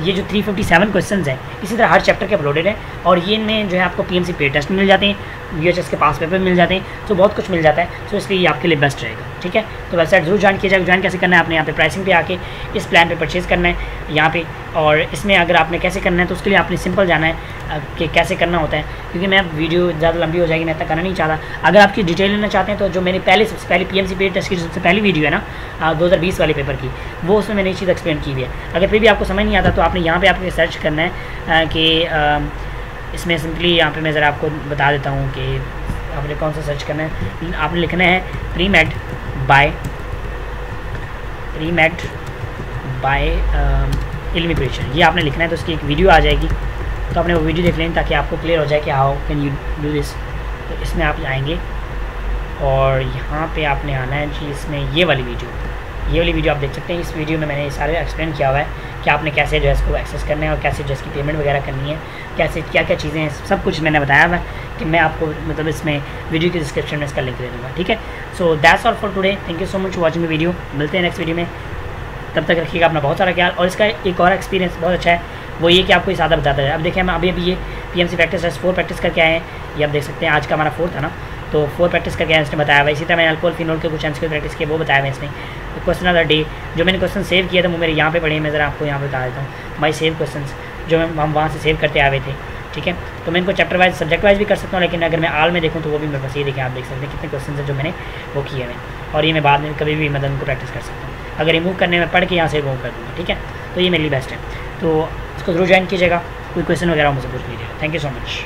ये जो 357 क्वेश्चंस हैं इसी तरह हर चैप्टर के अपलोडेड है, और ये इनमें जो है आपको PMC पेड टेस्ट मिल जाते हैं, UHS के पास पेपर मिल जाते हैं, तो बहुत कुछ मिल जाता है। तो इसलिए ये आपके लिए बेस्ट रहेगा। ठीक है, तो वेबसाइट जरूर ज्वाइन किया जाएगा। ज्वाइन कैसे करना है? आपने यहाँ पे प्राइसिंग पे आके इस प्लान पे परचेज़ करना है यहाँ पे, और इसमें अगर आपने कैसे करना है तो उसके लिए आपने सिंपल जाना है कि कैसे करना होता है, क्योंकि मैं वीडियो ज़्यादा लंबी हो जाएगी, मैं इतना करना नहीं चाहता। अगर आपकी डिटेल लेना चाहते हैं तो जो मेरी सबसे पहली PMC पेड टेस्ट की सबसे पहली वीडियो है ना 2020 वाले पेपर की, वो उसमें मैंने ये चीज़ एक्सप्लेन की हुई है। अगर फिर भी आपको समझ नहीं आता तो आपने यहाँ पे आपको सर्च करना है कि इसमें सिंपली यहाँ पे मैं ज़रा आपको बता देता हूँ कि आपने कौन सा सर्च करना है। आपने लिखना है प्री-मेड बाय इल्मी प्रिपरेशन, ये आपने लिखना है। तो उसकी एक वीडियो आ जाएगी, तो आपने वो वीडियो देख लें ताकि आपको क्लियर हो जाए कि how can you do this. तो इसमें आप जाएंगे और यहाँ पे आपने आना है जी, इसमें ये वाली वीडियो ये वाली वीडियो आप देख सकते हैं। इस वीडियो में मैंने ये सारे एक्सप्लेन किया हुआ है कि आपने कैसे जो है इसको एक्सेस करना है और कैसे जो इसकी पेमेंट वगैरह करनी है, कैसे क्या क्या चीज़ें हैं, सब कुछ मैंने बताया हुआ है कि मैं आपको मतलब इसमें वीडियो की डिस्क्रिप्शन में इसका लिंक दे दूँगा, ठीक है। So that's all for today, thank you so much for watching the video. मिलते हैं नेक्स्ट वीडियो में, तब तक रखिएगा अपना बहुत सारा ख्याल। और इसका एक और एक्सपीरियंस बहुत अच्छा है, वो ये कि आपको ये ज़्यादा बताता है। अब देखिए हम अभी ये PMC प्रैक्टिस टेस्ट 4 प्रैक्टिस करके आए हैं, ये आप देख सकते हैं। आज का हमारा 4 था ना, तो 4 प्रैक्टिस करके आए, इसने बताया हुआ। इसी तरह मैंने अल्कोहल फिनोल के कुछ MCQ प्रैक्टिस किए, वो बताया हुआ है इसमें। क्वेश्चन ऑफ द डे जो मैंने क्वेश्चन सेव किया था वो मेरे यहाँ पे पड़े हैं, मैं ज़रा आपको यहाँ पे बता देता हूँ। माई सेव क्वेश्चन जो हम वहाँ से सेव करते आए थे, ठीक है। तो मैं इनको चैप्टर वाइज सब्जेक्ट वाइज भी कर सकता हूँ, लेकिन अगर मैं आल में देखूँ तो वो भी मेरे पास ये देखें, आप देख सकते हैं कितने क्वेश्चन हैं जो मैंने वो किए हैं, और ये मैं बाद में कभी भी मतलब उनको प्रैक्टिस कर सकता हूँ। अगर रिमूव करने में पढ़ के यहाँ से रिमूव कर दूँगा, ठीक है। तो ये मेरे लिए बेस्ट है, तो इसको जरूर ज्वाइन कीजिएगा। कोई क्वेश्चन वगैरह मुझसे पूछ लीजिएगा। Thank you so much.